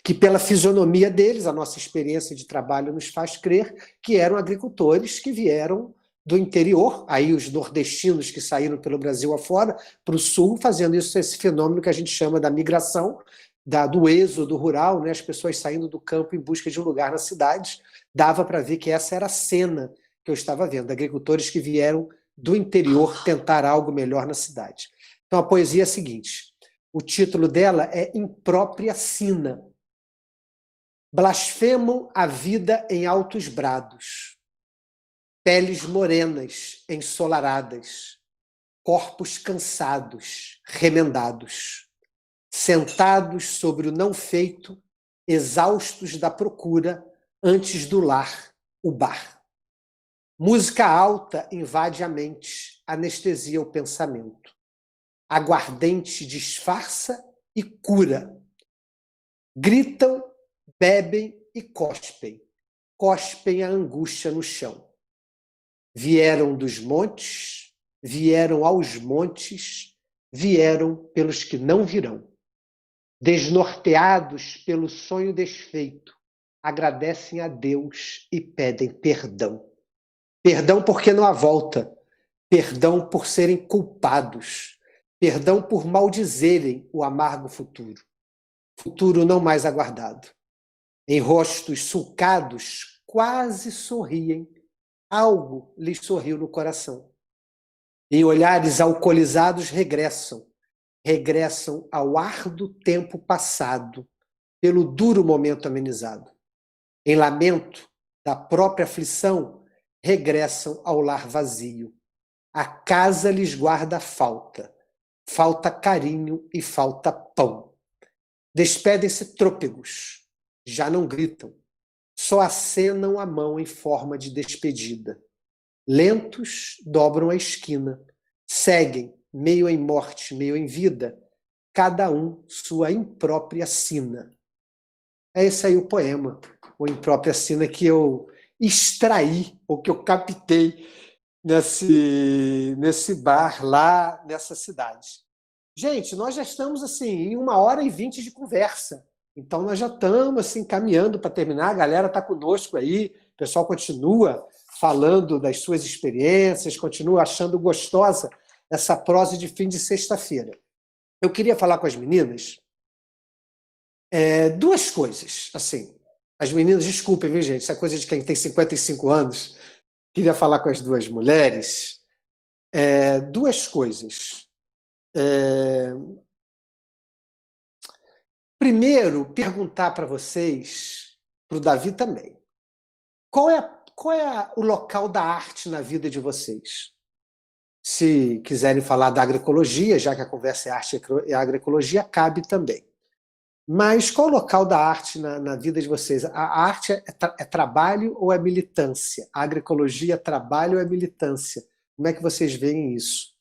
[SPEAKER 1] que pela fisionomia deles, a nossa experiência de trabalho nos faz crer que eram agricultores que vieram do interior, aí os nordestinos que saíram pelo Brasil afora, para o sul, fazendo esse fenômeno que a gente chama da migração, do êxodo rural, né? As pessoas saindo do campo em busca de um lugar na cidade. Dava para ver que essa era a cena que eu estava vendo, agricultores que vieram do interior tentar algo melhor na cidade. Então a poesia é a seguinte, o título dela é Imprópria Sina. Blasfemam a vida em altos brados, peles morenas, ensolaradas, corpos cansados, remendados, sentados sobre o não feito, exaustos da procura, antes do lar, o bar. Música alta invade a mente, anestesia o pensamento. Aguardente disfarça e cura. Gritam, bebem e cospem. Cospem a angústia no chão. Vieram dos montes, vieram aos montes, vieram pelos que não virão. Desnorteados pelo sonho desfeito, agradecem a Deus e pedem perdão. Perdão porque não há volta, perdão por serem culpados, perdão por maldizerem o amargo futuro. Futuro não mais aguardado. Em rostos sulcados, quase sorriem, algo lhes sorriu no coração. Em olhares alcoolizados regressam ao árduo tempo passado, pelo duro momento amenizado. Em lamento da própria aflição, regressam ao lar vazio. A casa lhes guarda falta, falta carinho e falta pão. Despedem-se trôpegos, já não gritam, só acenam a mão em forma de despedida. Lentos dobram a esquina, seguem, meio em morte, meio em vida, cada um sua imprópria sina. É esse aí o poema, o Imprópria Sina, que eu extraí, ou que eu captei nesse bar lá nessa cidade. Gente, nós já estamos assim em 1h20 de conversa. Então nós já estamos assim caminhando para terminar. A galera está conosco aí, o pessoal continua falando das suas experiências, continua achando gostosa essa prosa de fim de sexta-feira. Eu queria falar com as meninas duas coisas. Assim, as meninas, desculpem, viu, gente? Essa coisa de quem tem 55 anos. Queria falar com as duas mulheres duas coisas. Primeiro, perguntar para vocês, para o Davi também, qual é o local da arte na vida de vocês? Se quiserem falar da agroecologia, já que a conversa é arte e agroecologia, cabe também. Mas qual o local da arte na vida de vocês? A arte é trabalho ou é militância? A agroecologia é trabalho ou é militância? Como é que vocês veem isso?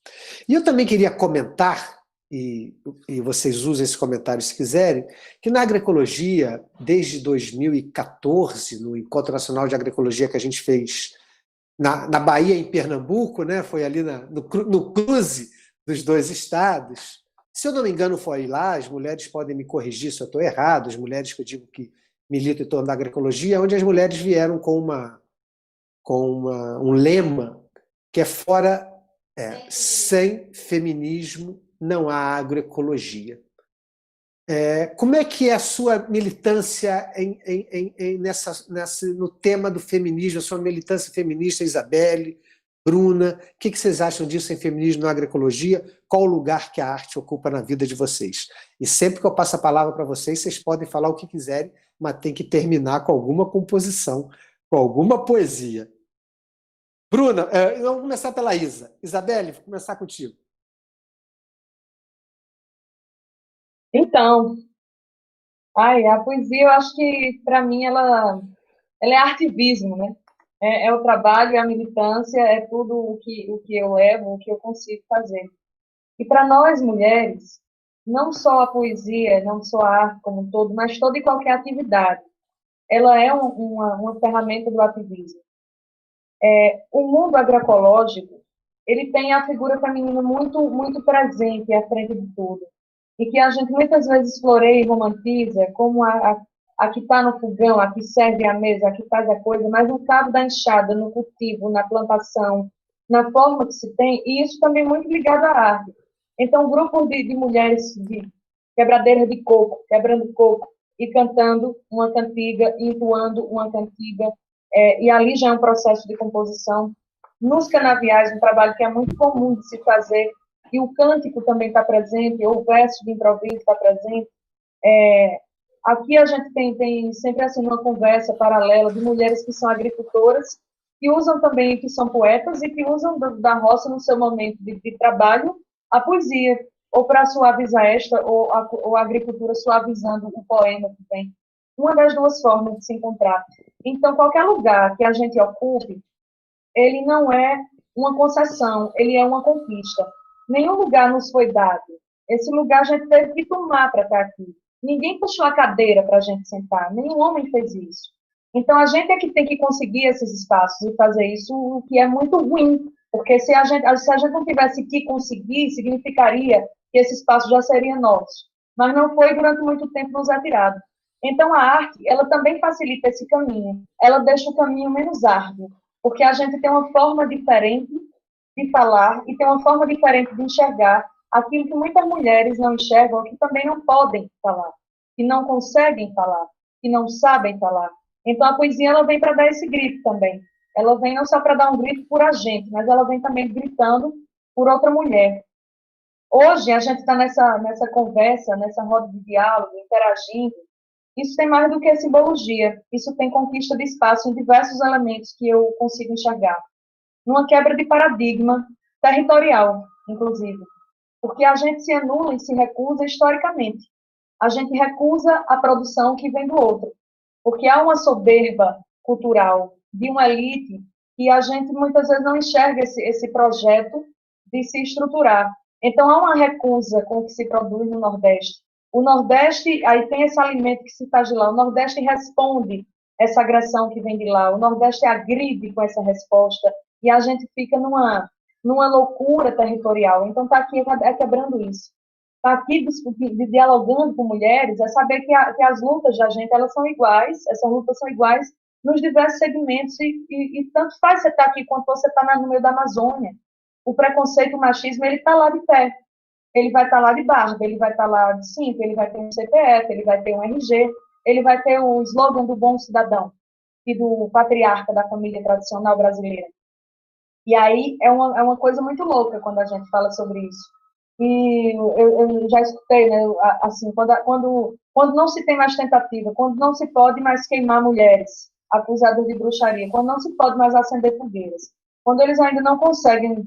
[SPEAKER 1] E eu também queria comentar, e vocês usem esse comentário se quiserem, que na agroecologia, desde 2014, no Encontro Nacional de Agroecologia que a gente fez na Bahia, em Pernambuco, né? Foi ali no cruze dos dois estados. Se eu não me engano, foi lá, as mulheres podem me corrigir se eu estou errado, as mulheres que eu digo que militam em torno da agroecologia, onde as mulheres vieram com um lema que é sem feminismo não há agroecologia. Como é que é a sua militância no tema do feminismo, a sua militância feminista, Isabelle, Bruna? O que vocês acham disso em feminismo na agroecologia? Qual o lugar que a arte ocupa na vida de vocês? E sempre que eu passo a palavra para vocês, vocês podem falar o que quiserem, mas tem que terminar com alguma composição, com alguma poesia. Bruna, vamos começar pela Isa. Isabelle, vou começar contigo.
[SPEAKER 3] Então, a poesia, eu acho que, para mim, ela é ativismo, né? É o trabalho, é a militância, é tudo o que eu levo, o que eu consigo fazer. E para nós, mulheres, não só a poesia, não só a arte como um todo, mas toda e qualquer atividade, ela é uma ferramenta do ativismo. O mundo agroecológico, ele tem a figura feminina muito, muito presente à frente de tudo. E que a gente muitas vezes floreia e romantiza como a que está no fogão, a que serve a mesa, a que faz a coisa, mas no cabo da enxada, no cultivo, na plantação, na forma que se tem, e isso também muito ligado à arte. Então, grupos de mulheres de quebradeira de coco, quebrando coco, e cantando uma cantiga, entoando uma cantiga, e ali já é um processo de composição. Nos canaviais, um trabalho que é muito comum de se fazer, e o cântico também está presente, ou o verso de improviso está presente. Aqui a gente tem sempre assim uma conversa paralela de mulheres que são agricultoras, que usam também, que são poetas, e que usam da roça no seu momento de trabalho, a poesia, ou para suavizar ou a agricultura suavizando o poema que tem. Uma das duas formas de se encontrar. Então, qualquer lugar que a gente ocupe, ele não é uma concessão, ele é uma conquista. Nenhum lugar nos foi dado. Esse lugar a gente teve que tomar para estar aqui. Ninguém puxou a cadeira para a gente sentar, nenhum homem fez isso. Então, a gente é que tem que conseguir esses espaços e fazer isso, o que é muito ruim, porque se a gente não tivesse que conseguir, significaria que esse espaço já seria nosso. Mas não foi durante muito tempo nos retirado. Então, a arte, ela também facilita esse caminho. Ela deixa o caminho menos árduo, porque a gente tem uma forma diferente de falar e tem uma forma diferente de enxergar aquilo que muitas mulheres não enxergam, que também não podem falar, que não conseguem falar, que não sabem falar. Então, a poesia, ela vem para dar esse grito também. Ela vem não só para dar um grito por a gente, mas ela vem também gritando por outra mulher. Hoje, a gente está nessa conversa, nessa roda de diálogo, interagindo. Isso tem mais do que simbologia. Isso tem conquista de espaço em diversos elementos que eu consigo enxergar. Numa quebra de paradigma territorial, inclusive. Porque a gente se anula e se recusa historicamente. A gente recusa a produção que vem do outro. Porque há uma soberba cultural de uma elite que a gente muitas vezes não enxerga esse projeto de se estruturar. Então, há uma recusa com o que se produz no Nordeste. O Nordeste, aí tem esse alimento que se faz de lá, o Nordeste responde essa agressão que vem de lá, o Nordeste agride com essa resposta, e a gente fica numa loucura territorial. Então, está aqui quebrando isso. Está aqui dialogando com mulheres, é saber que as lutas da gente, elas são iguais, essas lutas são iguais nos diversos segmentos, e tanto faz você estar aqui quanto você está no meio da Amazônia. O preconceito, o machismo, ele está lá de pé. Ele vai estar lá de barba, ele vai estar lá de cinto, ele vai ter um CPF, ele vai ter um RG, ele vai ter o slogan do bom cidadão e do patriarca da família tradicional brasileira. E aí é uma coisa muito louca quando a gente fala sobre isso. E eu já escutei, né, assim, quando não se tem mais tentativa, quando não se pode mais queimar mulheres acusadas de bruxaria, quando não se pode mais acender fogueiras, quando eles ainda não conseguem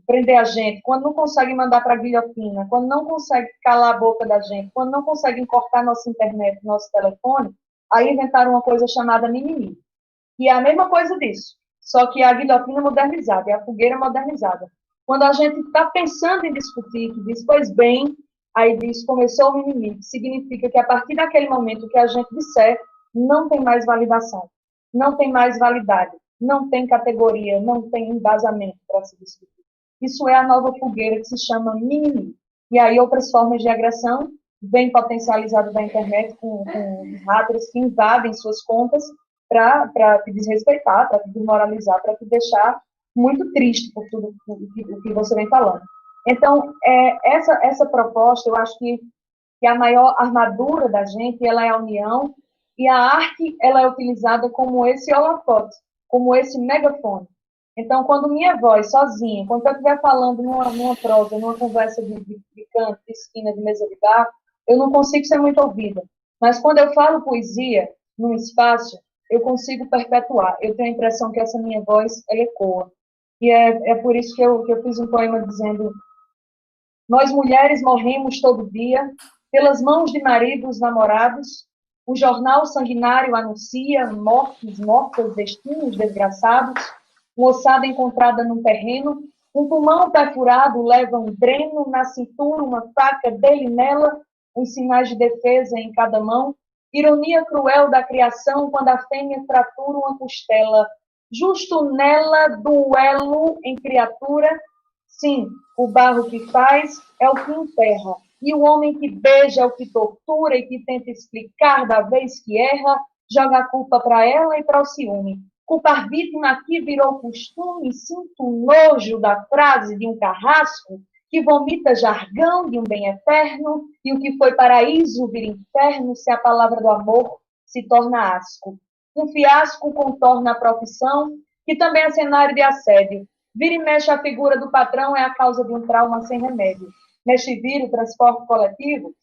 [SPEAKER 3] prender a gente, quando não conseguem mandar para a guilhotina, quando não conseguem calar a boca da gente, quando não conseguem cortar nossa internet, nosso telefone, aí inventaram uma coisa chamada mimimi. E é a mesma coisa disso, só que é a guilhotina modernizada, é a fogueira modernizada. Quando a gente está pensando em discutir, que diz, pois bem, aí diz, começou o mimimi, que significa que a partir daquele momento que a gente disser, não tem mais validação, não tem mais validade, não tem categoria, não tem embasamento para se discutir. Isso é a nova fogueira que se chama mimimi. E aí outras formas de agressão, bem potencializadas da internet, com hackers que invadem suas contas para te desrespeitar, para te desmoralizar, para te deixar muito triste por tudo o que você vem falando. Então, essa proposta, eu acho que a maior armadura da gente, ela é a união, e a arte, ela é utilizada como esse holofote, como esse megafone. Então, quando minha voz, sozinha, quando eu estiver falando numa prosa, numa conversa de canto, de esquina, de mesa de bar, eu não consigo ser muito ouvida. Mas quando eu falo poesia num espaço, eu consigo perpetuar. Eu tenho a impressão que essa minha voz, ela ecoa. E é por isso que eu fiz um poema dizendo: nós mulheres morremos todo dia, pelas mãos de maridos namorados, o jornal sanguinário anuncia mortes, mortas, destinos desgraçados, uma ossada encontrada num terreno, um pulmão perfurado leva um dreno, na cintura uma faca dele nela, os sinais de defesa em cada mão, ironia cruel da criação quando a fêmea fratura uma costela, justo nela duelo em criatura, sim, o barro que faz é o que enterra, e o homem que beija é o que tortura e que tenta explicar da vez que erra, joga a culpa para ela e para o ciúme. Culpar vítima aqui virou costume, sinto nojo da frase de um carrasco que vomita jargão de um bem eterno, e o que foi paraíso vira inferno se a palavra do amor se torna asco. Um fiasco contorna a profissão, que também é cenário de assédio. Vira e mexe a figura do patrão é a causa de um trauma sem remédio. Mexe e vira o transporte coletivo,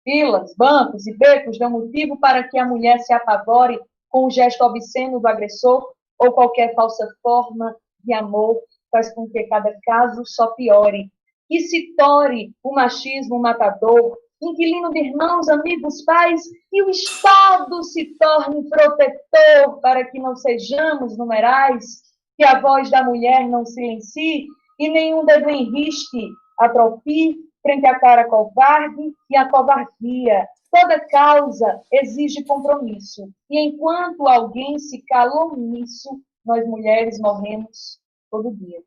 [SPEAKER 3] filas, bancos e becos dão motivo para que a mulher se apavore com o gesto obsceno do agressor ou qualquer falsa forma de amor faz com que cada caso só piore. E se tore o machismo matador, inquilino de irmãos, amigos, pais, e o Estado se torne protetor para que não sejamos numerais, que a voz da mulher não silencie e nenhum dedo enrisque, atropie frente à cara covarde e à covardia. Toda causa exige compromisso, e enquanto alguém se calou nisso, nós mulheres morremos todo dia.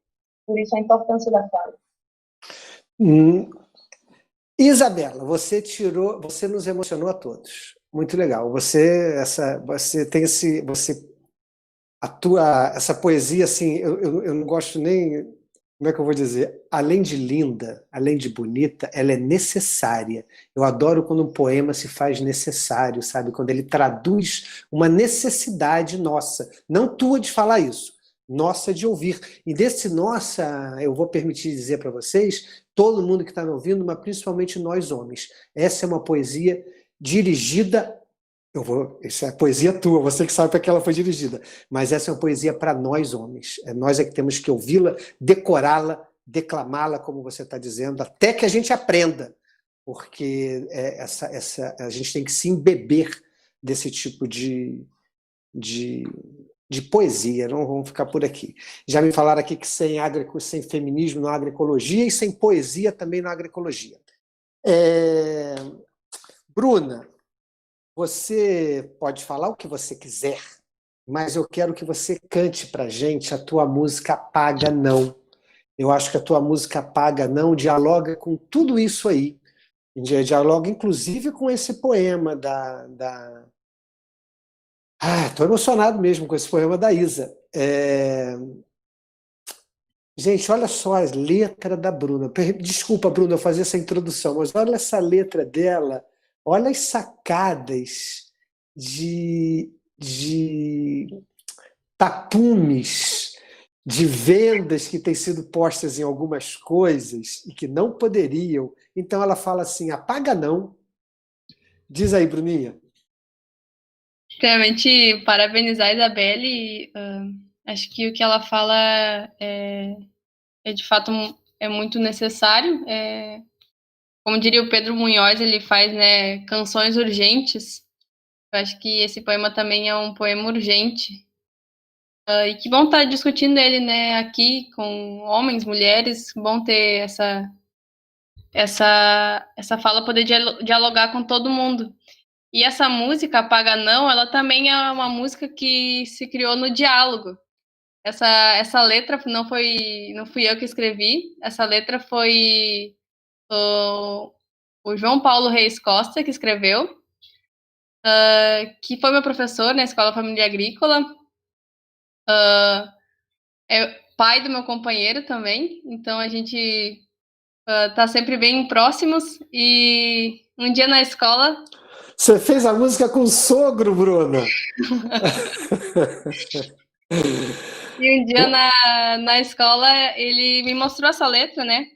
[SPEAKER 3] Por isso a importância da fala.
[SPEAKER 1] Isabela, você nos emocionou a todos. Muito legal. Você tem essa poesia assim. Eu não gosto nem, como é que eu vou dizer? Além de linda, além de bonita, ela é necessária. Eu adoro quando um poema se faz necessário, sabe? Quando ele traduz uma necessidade nossa, não tua de falar isso, nossa de ouvir. E desse nossa, eu vou permitir dizer para vocês, todo mundo que está me ouvindo, mas principalmente nós homens. Essa é uma poesia dirigida. Isso é poesia tua, você que sabe para que ela foi dirigida. Mas essa é uma poesia para nós homens. Nós é que temos que ouvi-la, decorá-la, declamá-la, como você está dizendo, até que a gente aprenda. Porque a gente tem que se embeber desse tipo de de poesia, não vamos ficar por aqui. Já me falaram aqui que sem feminismo não há agroecologia e sem poesia também não há agroecologia. Bruna, você pode falar o que você quiser, mas eu quero que você cante para a gente a tua música Apaga Não. Eu acho que a tua música Apaga Não dialoga com tudo isso aí. Dialoga inclusive com esse poema estou emocionado mesmo com esse poema da Isa. Gente, olha só a letra da Bruna. Desculpa, Bruna, eu fazer essa introdução, mas olha essa letra dela, olha as sacadas de tapumes, de vendas que têm sido postas em algumas coisas e que não poderiam. Então ela fala assim, apaga não. Diz aí, Bruninha.
[SPEAKER 4] Realmente, parabenizar a Isabelle. Acho que o que ela fala de fato muito necessário. Como diria o Pedro Munhoz, ele faz, né, canções urgentes. Eu acho que esse poema também é um poema urgente. E que bom estar discutindo ele, né, aqui com homens, mulheres. Bom ter essa fala, poder dialogar com todo mundo. E essa música, Apaga Não, ela também é uma música que se criou no diálogo. Essa letra não fui eu que escrevi, essa letra foi o João Paulo Reis Costa que escreveu, que foi meu professor na Escola Família Agrícola, é pai do meu companheiro também, então a gente tá sempre bem próximos, e um dia na escola...
[SPEAKER 1] Você fez a música com o sogro, Bruna?
[SPEAKER 4] E um dia na escola ele me mostrou essa letra, né?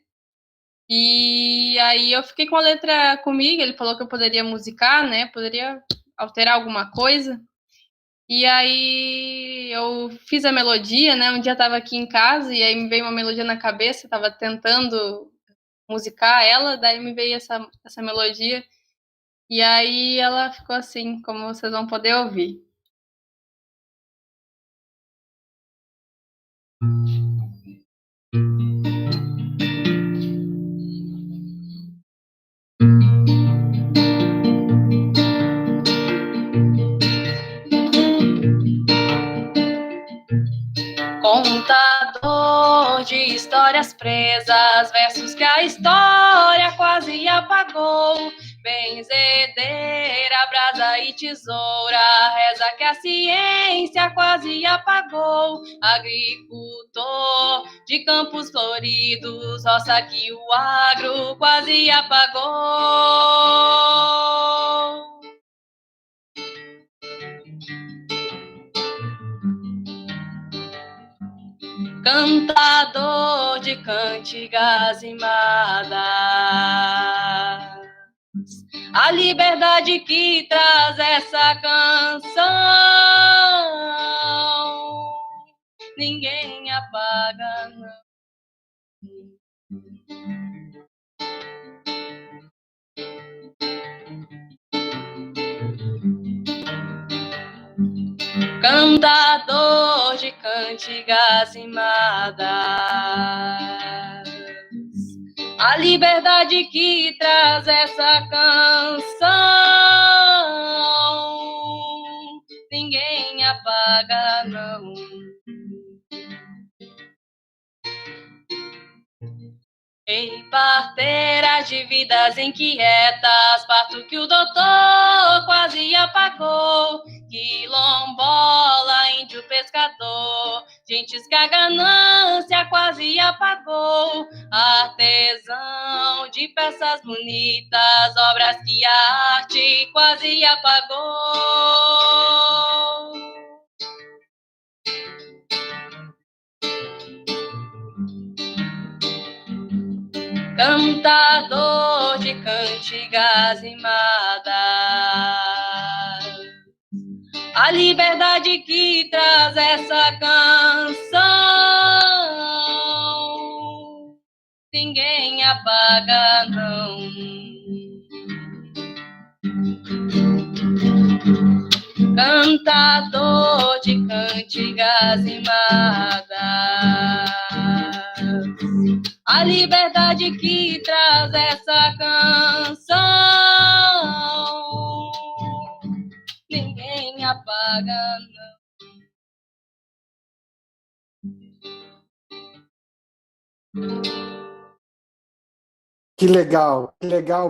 [SPEAKER 4] E aí eu fiquei com a letra comigo, ele falou que eu poderia musicar, né? Poderia alterar alguma coisa. E aí eu fiz a melodia, né? Um dia eu tava aqui em casa e aí me veio uma melodia na cabeça, eu tava tentando musicar ela, daí me veio essa melodia. E aí ela ficou assim, como vocês vão poder ouvir. Contador de histórias presas, versos que a história quase apagou. Benzedeira, brasa e tesoura, reza que a ciência quase apagou. Agricultor de campos floridos, roça que o agro quase apagou. Cantador de cantigas rimadas, a liberdade que traz essa canção, ninguém apaga, não. Cantador de cantigas rimadas, a liberdade que traz essa canção, ninguém apaga, não. Ei, parteira de vidas inquietas, parto que o doutor quase apagou. Quilombola, índio pescador, gentes que a ganância quase apagou. Artesão de peças bonitas, obras que a arte quase apagou. Cantador de cantigas rimadas, a liberdade que traz essa canção, ninguém apaga, não. Cantador de cantigas rimadas. A liberdade que traz essa canção, ninguém apaga,
[SPEAKER 1] Que legal,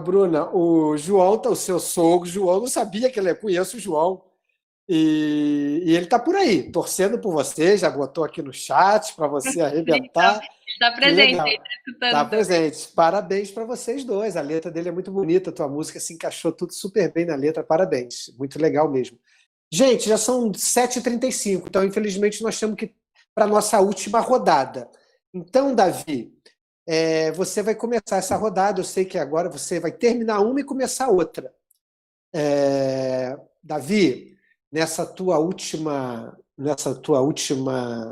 [SPEAKER 1] Bruna. O João, o seu sogro, João, não sabia que ele conhece o João. E ele está por aí, torcendo por você, já botou aqui no chat para você arrebentar.
[SPEAKER 4] Ele está presente,
[SPEAKER 1] ele
[SPEAKER 4] está escutando.
[SPEAKER 1] Está presente. Parabéns para vocês dois. A letra dele é muito bonita, a tua música se encaixou tudo super bem na letra. Parabéns. Muito legal mesmo. Gente, já são 7h35, então infelizmente nós temos que ir para a nossa última rodada. Então, Davi, você vai começar essa rodada. Eu sei que agora você vai terminar uma e começar outra. Davi, nessa tua última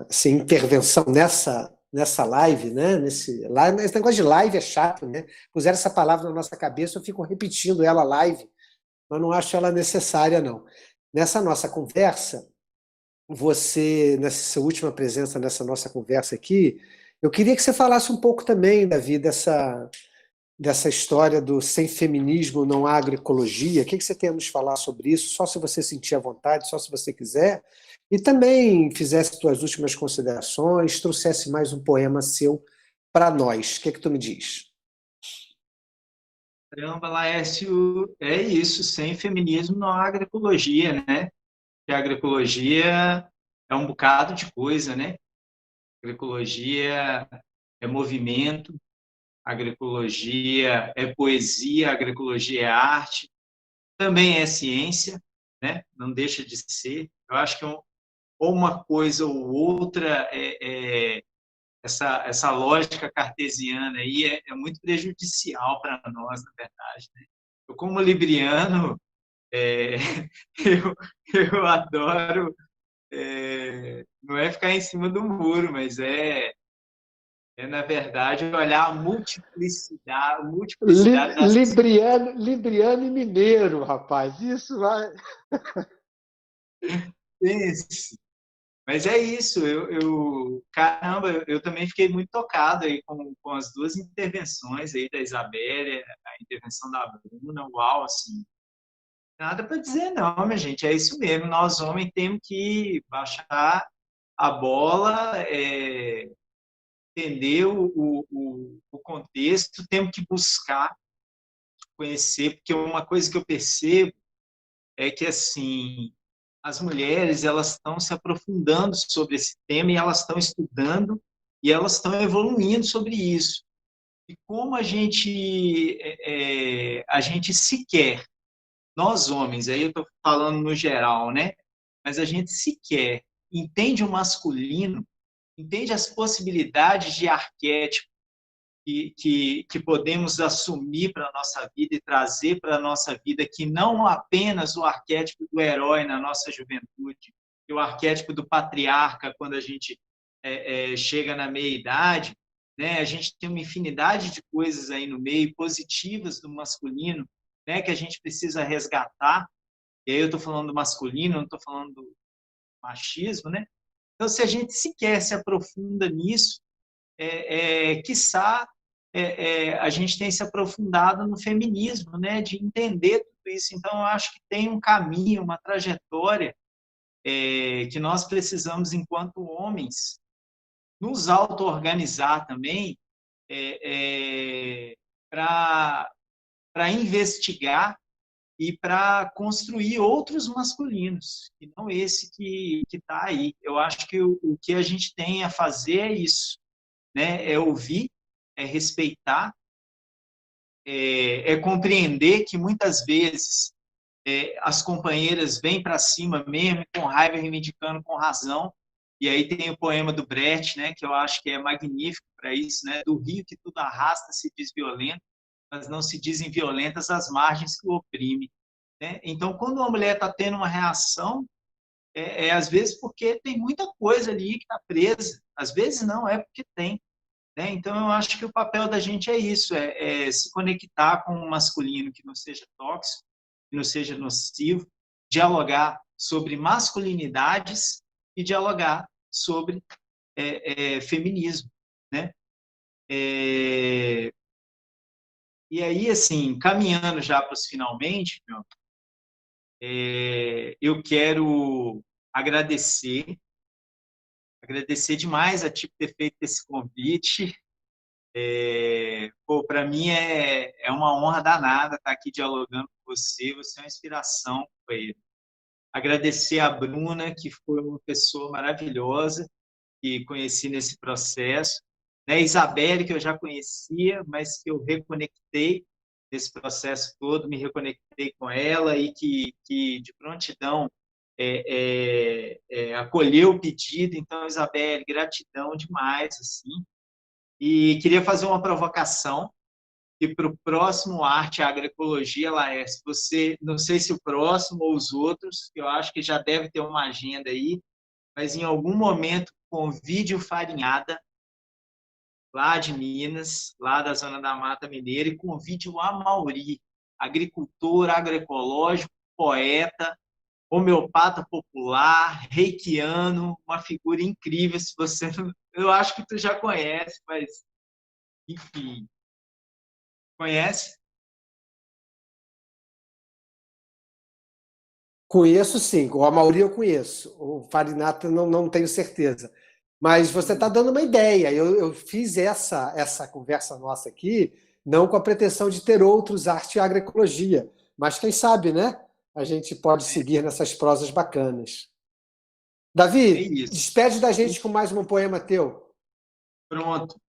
[SPEAKER 1] assim, intervenção nessa live, né? Esse negócio de live é chato, né? Puseram essa palavra na nossa cabeça, eu fico repetindo ela live, mas não acho ela necessária, não. Nessa nossa conversa, nessa sua última presença nessa nossa conversa aqui, eu queria que você falasse um pouco também, Davi, dessa história do sem feminismo não há agroecologia. O que você tem a nos falar sobre isso? Só se você sentir à vontade, só se você quiser. E também fizesse suas últimas considerações, trouxesse mais um poema seu para nós. O que tu me diz?
[SPEAKER 2] Caramba, Laércio, é isso. Sem feminismo não há agroecologia, né? Porque a agroecologia é um bocado de coisa, né? Agroecologia é movimento, agroecologia é poesia, agroecologia é arte, também é ciência, né? Não deixa de ser. Eu acho que ou uma coisa ou outra, essa lógica cartesiana aí é muito prejudicial para nós, na verdade, né? Eu, como libriano, eu adoro, não é ficar em cima do muro, mas na verdade, olhar a multiplicidade das...
[SPEAKER 1] Libriano e mineiro, rapaz. Isso vai...
[SPEAKER 2] Mas é isso. Caramba, eu também fiquei muito tocado aí com as duas intervenções aí da Isabelle, a intervenção da Bruna. Uau, assim. Nada para dizer não, minha gente. É isso mesmo. Nós, homens, temos que baixar a bola, entender o contexto, temos que buscar conhecer, porque uma coisa que eu percebo é que, assim, as mulheres, elas estão se aprofundando sobre esse tema e elas estão estudando e elas estão evoluindo sobre isso. E como a gente sequer, nós homens, aí eu estou falando no geral, né? Mas a gente sequer entende o masculino, entende as possibilidades de arquétipo que podemos assumir para a nossa vida e trazer para a nossa vida, que não apenas o arquétipo do herói na nossa juventude, e o arquétipo do patriarca quando a gente chega na meia-idade, né? A gente tem uma infinidade de coisas aí no meio, positivas do masculino, né? Que a gente precisa resgatar. E aí eu estou falando do masculino, não estou falando do machismo, né? Então, se a gente sequer se aprofunda nisso, quiçá, a gente tem se aprofundado no feminismo, né, de entender tudo isso. Então, eu acho que tem um caminho, uma trajetória que nós precisamos, enquanto homens, nos auto-organizar também para investigar e para construir outros masculinos, e não esse que está aí. Eu acho que o que a gente tem a fazer é isso, né? É ouvir, é respeitar, é compreender que muitas vezes as companheiras vêm para cima mesmo, com raiva, reivindicando com razão. E aí tem o poema do Brecht, né, que eu acho que é magnífico para isso, né? Do rio que tudo arrasta se diz violento, mas não se dizem violentas as margens que o oprime, né? Então, quando uma mulher está tendo uma reação, às vezes porque tem muita coisa ali que está presa, às vezes não, é porque tem. Né? Então, eu acho que o papel da gente é isso, se conectar com um masculino que não seja tóxico, que não seja nocivo, dialogar sobre masculinidades e dialogar sobre feminismo, né? E aí, assim, caminhando já para os finalmente, eu quero agradecer demais a ti por ter feito esse convite. Para mim é uma honra danada estar aqui dialogando com você. Você é uma inspiração, companheiro. Agradecer a Bruna, que foi uma pessoa maravilhosa que conheci nesse processo. Né? Isabelle, que eu já conhecia, mas que eu reconectei nesse processo todo, me reconectei com ela e que de prontidão acolheu o pedido. Então, Isabelle, gratidão demais, assim. E queria fazer uma provocação, que para o próximo Arte e Agroecologia, Laércio, você, não sei se o próximo ou os outros, que eu acho que já deve ter uma agenda aí, mas em algum momento convide o Farinhada, lá de Minas, lá da Zona da Mata Mineira, e convide o Amauri, agricultor agroecológico, poeta, homeopata popular, reikiano, uma figura incrível. Se você não... Eu acho que tu já conhece, mas enfim, conhece?
[SPEAKER 1] Conheço sim, o Amauri eu conheço, o Farinata não tenho certeza. Mas você está dando uma ideia. Eu fiz essa conversa nossa aqui, não com a pretensão de ter outros arte e agroecologia, mas quem sabe, né? A gente pode seguir nessas prosas bacanas. Davi, despede da gente com mais um poema teu.
[SPEAKER 2] Pronto.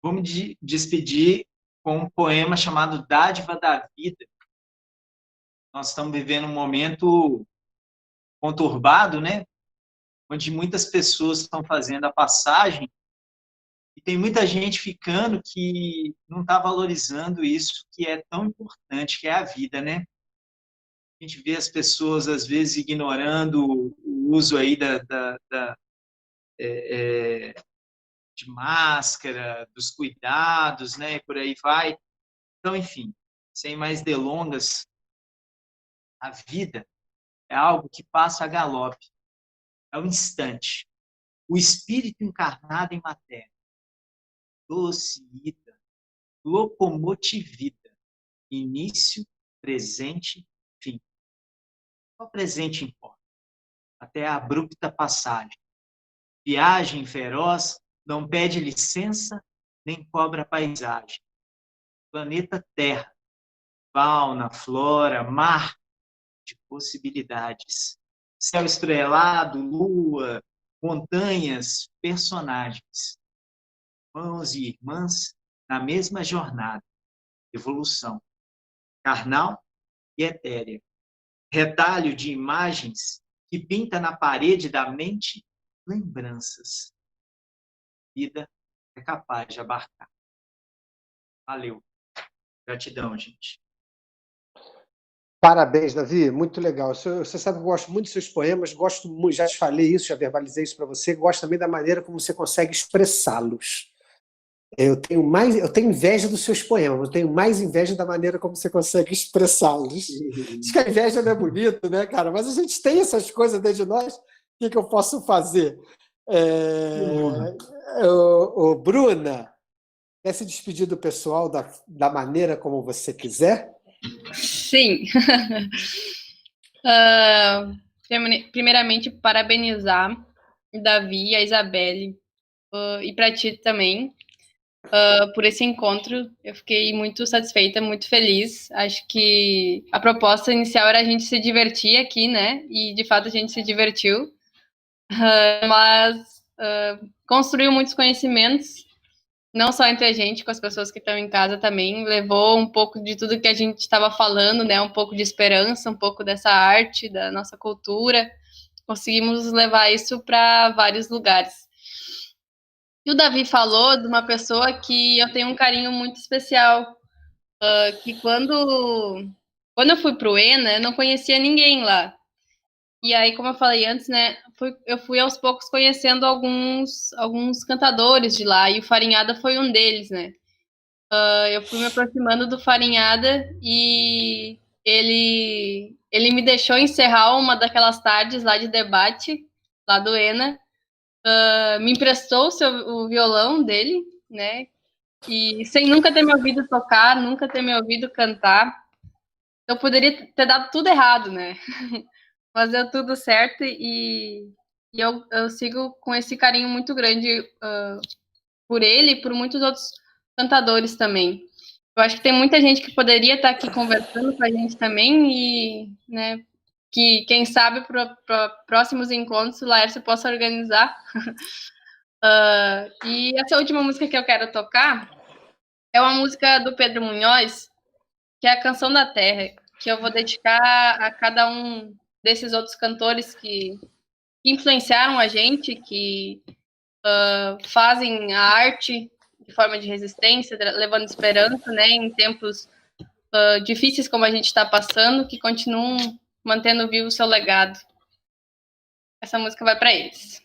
[SPEAKER 2] Vou me despedir com um poema chamado Dádiva da Vida. Nós estamos vivendo um momento conturbado, né? Onde muitas pessoas estão fazendo a passagem e tem muita gente ficando que não está valorizando isso que é tão importante, que é a vida, né? A gente vê as pessoas, às vezes, ignorando o uso aí de máscara, dos cuidados, né? E por aí vai. Então, enfim, sem mais delongas, a vida é algo que passa a galope, é o instante. O espírito encarnado em matéria, doce ida, locomotivida, início, presente, fim. Só presente importa, até a abrupta passagem. Viagem feroz não pede licença, nem cobra paisagem. Planeta Terra, fauna, flora, mar de possibilidades. Céu estrelado, lua, montanhas, personagens. Irmãos e irmãs na mesma jornada, evolução, carnal e etérea. Retalho de imagens que pinta na parede da mente lembranças. Vida é capaz de abarcar. Valeu. Gratidão, gente.
[SPEAKER 1] Parabéns, Davi, muito legal. Você sabe que eu gosto muito dos seus poemas, gosto muito, já te falei isso, já verbalizei isso para você, gosto também da maneira como você consegue expressá-los. Eu tenho inveja dos seus poemas, eu tenho mais inveja da maneira como você consegue expressá-los. Diz que a inveja não é bonito, né, cara? Mas a gente tem essas coisas dentro de nós, o que eu posso fazer? Bruna, quer se despedir do pessoal da maneira como você quiser?
[SPEAKER 4] Sim. Primeiramente, parabenizar o Davi e a Isabelle, e para ti também, por esse encontro. Eu fiquei muito satisfeita, muito feliz. Acho que a proposta inicial era a gente se divertir aqui, né? E, de fato, a gente se divertiu. Mas construiu muitos conhecimentos, não só entre a gente, com as pessoas que estão em casa também. Levou um pouco de tudo que a gente estava falando, né? Um pouco de esperança, um pouco dessa arte, da nossa cultura. Conseguimos levar isso para vários lugares. E o Davi falou de uma pessoa que eu tenho um carinho muito especial, que quando eu fui para o ENA, eu não conhecia ninguém lá. E aí, como eu falei antes, né, eu fui aos poucos conhecendo alguns cantadores de lá, e o Farinhada foi um deles, né. Eu fui me aproximando do Farinhada e ele me deixou encerrar uma daquelas tardes lá de debate, lá do ENA, me emprestou o violão dele, né? E sem nunca ter me ouvido tocar, nunca ter me ouvido cantar, eu poderia ter dado tudo errado, né? Mas deu tudo certo e eu sigo com esse carinho muito grande por ele e por muitos outros cantadores também. Eu acho que tem muita gente que poderia estar aqui conversando com a gente também e, né, que quem sabe para próximos encontros o Laércio possa organizar. E essa última música que eu quero tocar é uma música do Pedro Munhoz, que é a Canção da Terra, que eu vou dedicar a cada um desses outros cantores que influenciaram a gente, que fazem a arte de forma de resistência, levando esperança, né, em tempos difíceis como a gente está passando, que continuam mantendo vivo o seu legado. Essa música vai para eles.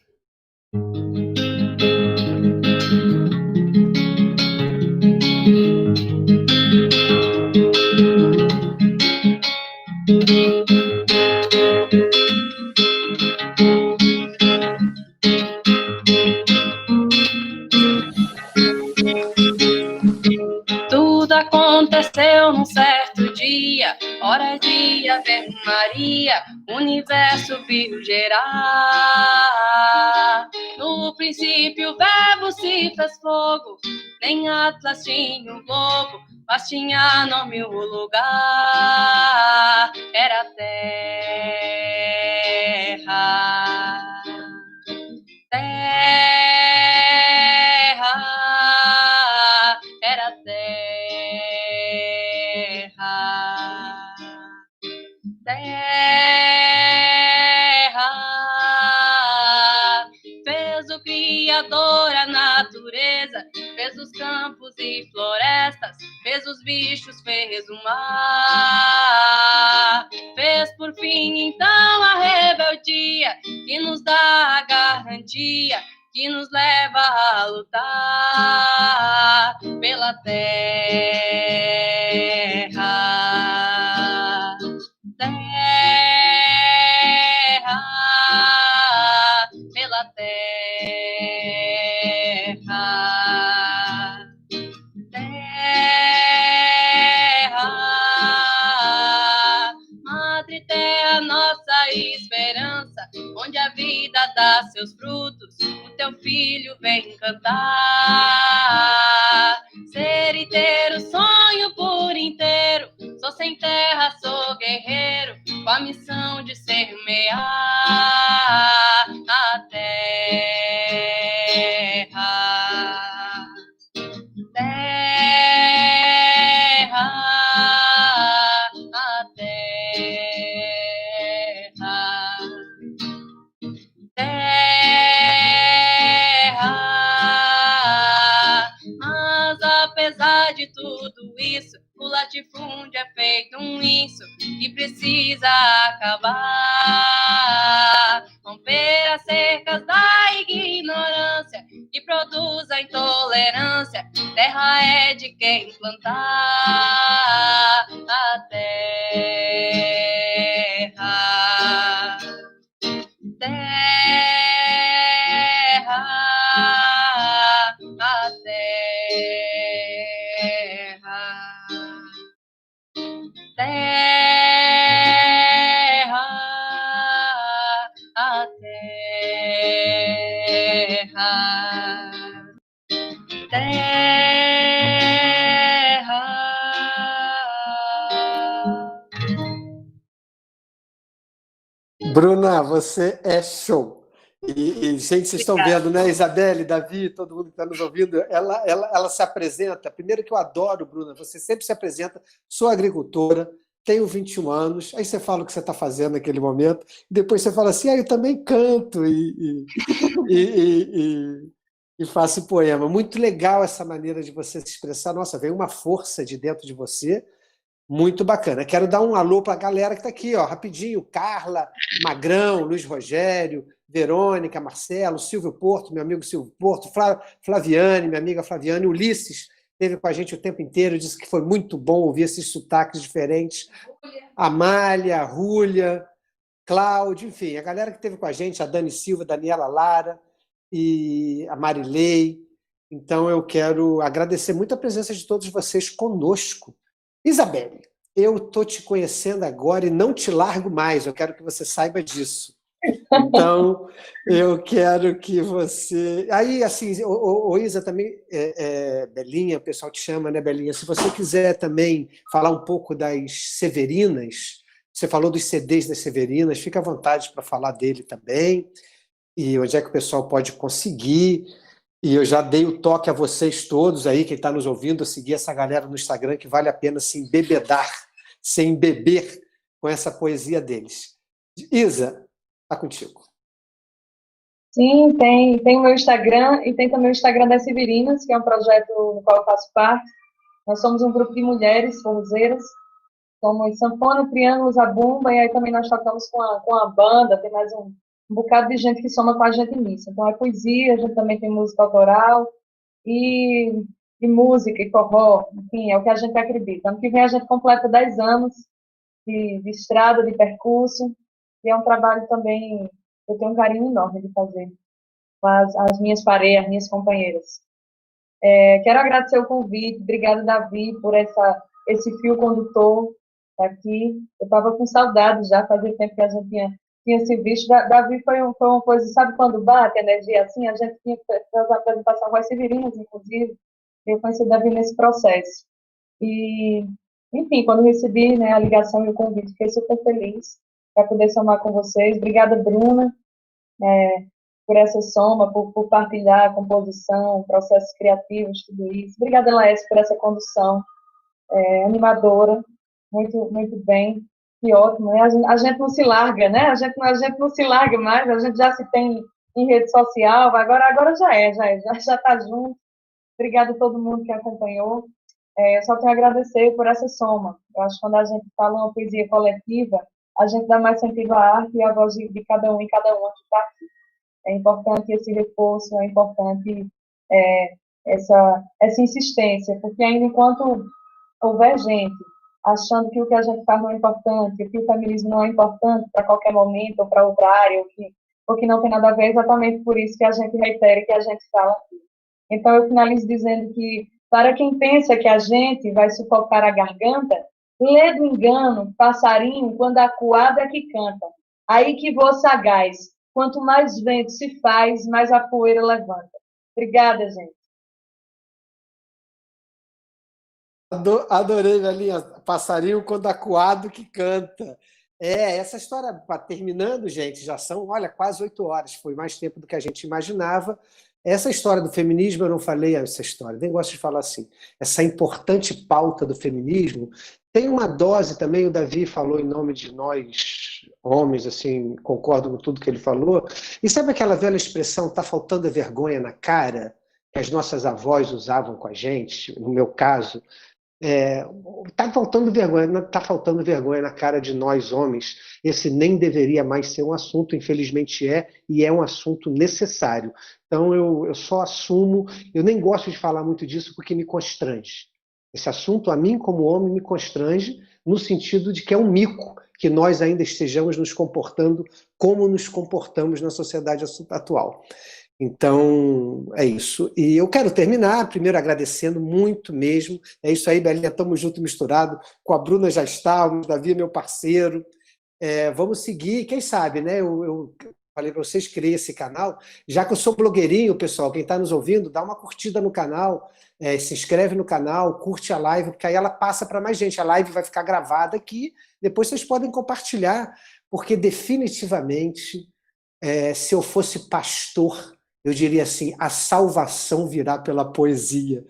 [SPEAKER 4] Tudo aconteceu num certo dia, hora de Ave Maria, o universo viu gerar. No princípio o verbo se fez fogo, nem Atlas tinha um globo, mas tinha nome o lugar, era a terra. Terra, era terra. Terra, fez o Criador a natureza, fez os campos e florestas, fez os bichos, fez o mar, fez por fim então a rebeldia, que nos dá a garantia, que nos leva a lutar pela terra. Terra, pela terra. Terra, Madre Terra, nossa esperança, onde a vida dá seus frutos, o teu filho vem cantar. Ser inteiro, sonho por inteiro, sou sem terra, sou guerreiro, com a missão de semear a terra. Terra, a terra. Terra, mas apesar de tudo isso, o latifúndio é feito um isso que precisa acabar. Romper as cercas da ignorância que produz a intolerância. Terra é de quem plantar a terra. Terra, a terra. Terra, a terra. Terra.
[SPEAKER 1] Bruna, você é show. Gente, vocês estão vendo, né? Isabelle, Davi, todo mundo que está nos ouvindo, ela se apresenta. Primeiro que eu adoro, Bruna, você sempre se apresenta, sou agricultora, tenho 21 anos, aí você fala o que você está fazendo naquele momento, e depois você fala assim, eu também canto e faço poema. Muito legal essa maneira de você se expressar. Nossa, vem uma força de dentro de você. Muito bacana. Quero dar um alô para a galera que está aqui, ó, rapidinho. Carla, Magrão, Luiz Rogério, Verônica, Marcelo, Silvio Porto, meu amigo Silvio Porto, Flaviane, minha amiga Flaviane, Ulisses, esteve com a gente o tempo inteiro, disse que foi muito bom ouvir esses sotaques diferentes. Amália, Rúlia, Cláudio, enfim, a galera que esteve com a gente, a Dani Silva, a Daniela Lara e a Marilei. Então, eu quero agradecer muito a presença de todos vocês conosco. Isabelle, eu estou te conhecendo agora e não te largo mais, eu quero que você saiba disso. Então, eu quero que você... Aí, assim, Isa, também, Belinha, o pessoal te chama, né, Belinha? Se você quiser também falar um pouco das Severinas, você falou dos CDs das Severinas, fica à vontade para falar dele também, e onde é que o pessoal pode conseguir. E eu já dei o toque a vocês todos aí, quem está nos ouvindo, a seguir essa galera no Instagram, que vale a pena se embebedar, se embeber com essa poesia deles. Isa, está contigo.
[SPEAKER 3] Sim, tem o meu Instagram e tem também o Instagram das Severinas, que é um projeto no qual eu faço parte. Nós somos um grupo de mulheres forrozeiras, somos sanfona, triângulo, zabumba, e aí também nós tocamos com a banda, tem mais um bocado de gente que soma com a gente nisso. Então é poesia, a gente também tem música autoral e música e forró, enfim, é o que a gente acredita. Ano que vem a gente completa 10 anos de estrada, de percurso, e é um trabalho também, eu tenho um carinho enorme de fazer com as minhas pareias, as minhas companheiras. Quero agradecer o convite, obrigada, Davi, por esse fio condutor aqui. Eu estava com saudade já, fazia tempo que a gente tinha se visto. Davi foi uma coisa, sabe quando bate a energia assim? A gente tinha feito a apresentação com as Severinas, inclusive, eu conheci o Davi nesse processo. E, enfim, quando recebi, né, a ligação e o convite, fiquei super feliz para poder somar com vocês. Obrigada, Bruna, por essa soma, por partilhar a composição, processos criativos, tudo isso. Obrigada, Laércio, por essa condução animadora, muito, muito bem, que ótimo. Né? A gente não se larga, né? A gente não se larga mais, a gente já se tem em rede social, agora já está junto. Obrigada a todo mundo que acompanhou. Eu só tenho a agradecer por essa soma. Eu acho que quando a gente fala uma poesia coletiva, a gente dá mais sentido à arte e à voz de cada um e cada uma que está aqui. É importante esse reforço, é importante essa insistência, porque ainda enquanto houver gente achando que o que a gente faz não é importante, que o feminismo não é importante para qualquer momento ou para outra área, ou que não tem nada a ver, é exatamente por isso que a gente reitera e que a gente fala aqui. Então, eu finalizo dizendo que, para quem pensa que a gente vai sufocar a garganta, lê do engano, passarinho, quando a coada é que canta. Aí que vou sagaz. Quanto mais vento se faz, mais a poeira levanta. Obrigada, gente.
[SPEAKER 1] Adorei, Belinha. Passarinho quando acuado que canta. Essa história, terminando, gente, já são, olha, quase 8 horas. Foi mais tempo do que a gente imaginava. Essa história do feminismo, eu não falei essa história, nem gosto de falar assim. Essa importante pauta do feminismo tem uma dose também, o Davi falou em nome de nós, homens, assim, concordo com tudo que ele falou. E sabe aquela velha expressão, tá faltando vergonha na cara, que as nossas avós usavam com a gente, no meu caso? Tá faltando vergonha na cara de nós, homens. Esse nem deveria mais ser um assunto, infelizmente e é um assunto necessário. Então eu só assumo, eu nem gosto de falar muito disso porque me constrange. Esse assunto, a mim como homem, me constrange no sentido de que é um mico que nós ainda estejamos nos comportando como nos comportamos na sociedade atual. Então, é isso. E eu quero terminar, primeiro agradecendo muito mesmo. É isso aí, Belinha, estamos junto misturado. Com a Bruna já está, o Davi é meu parceiro. Vamos seguir, quem sabe, né? Eu falei para vocês, criei esse canal. Já que eu sou blogueirinho, pessoal, quem está nos ouvindo, dá uma curtida no canal, se inscreve no canal, curte a live, porque aí ela passa para mais gente. A live vai ficar gravada aqui, depois vocês podem compartilhar, porque definitivamente, se eu fosse pastor, eu diria assim, a salvação virá pela poesia.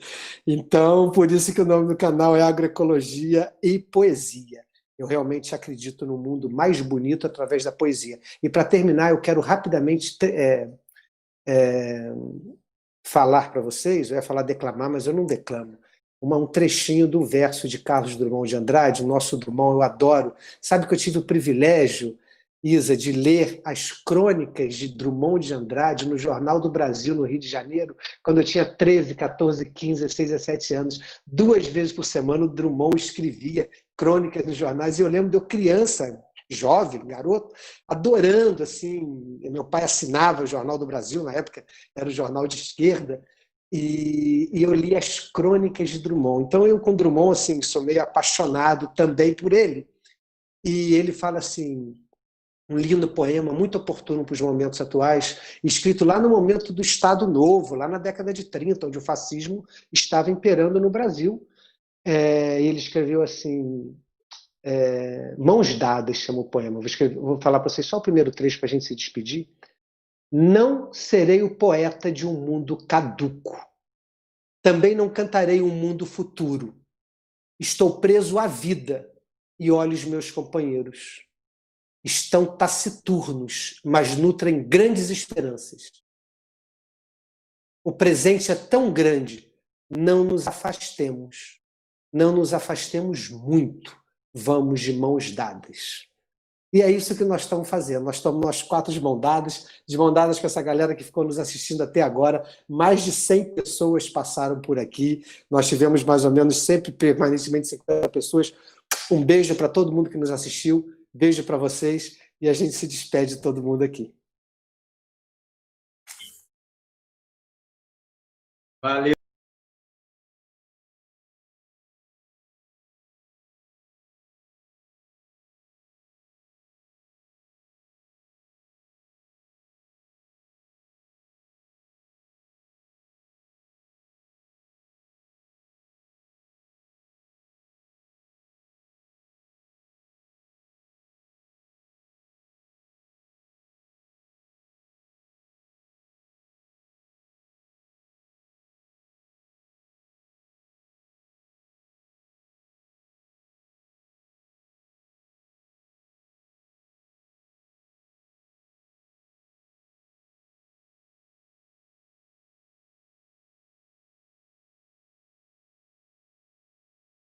[SPEAKER 1] Então, por isso que o nome do canal é Agroecologia e Poesia. Eu realmente acredito no mundo mais bonito através da poesia. E para terminar, eu quero rapidamente falar para vocês, eu ia falar declamar, mas eu não declamo. Um trechinho do verso de Carlos Drummond de Andrade, o nosso Drummond, eu adoro. Sabe que eu tive o privilégio, Isa, de ler as crônicas de Drummond de Andrade no Jornal do Brasil, no Rio de Janeiro, quando eu tinha 13, 14, 15, 16, 17 anos. 2 vezes por semana o Drummond escrevia crônicas nos jornais, e eu lembro de eu criança, jovem, garoto, adorando, assim, meu pai assinava o Jornal do Brasil, na época era o jornal de esquerda, e eu li as crônicas de Drummond. Então eu com Drummond, assim, sou meio apaixonado também por ele. E ele fala assim, um lindo poema, muito oportuno para os momentos atuais, escrito lá no momento do Estado Novo, lá na década de 30, onde o fascismo estava imperando no Brasil. Ele escreveu assim, Mãos Dadas, chama o poema. Vou falar para vocês só o primeiro trecho para a gente se despedir. Não serei o poeta de um mundo caduco. Também não cantarei um mundo futuro. Estou preso à vida e olho os meus companheiros. Estão taciturnos, mas nutrem grandes esperanças. O presente é tão grande, não nos afastemos. Não nos afastemos muito. Vamos de mãos dadas. E é isso que nós estamos fazendo. Nós estamos nós quatro de mãos dadas com essa galera que ficou nos assistindo até agora. Mais de 100 pessoas passaram por aqui. Nós tivemos mais ou menos sempre permanentemente 50 pessoas. Um beijo para todo mundo que nos assistiu. Beijo para vocês. E a gente se despede de todo mundo aqui.
[SPEAKER 2] Valeu.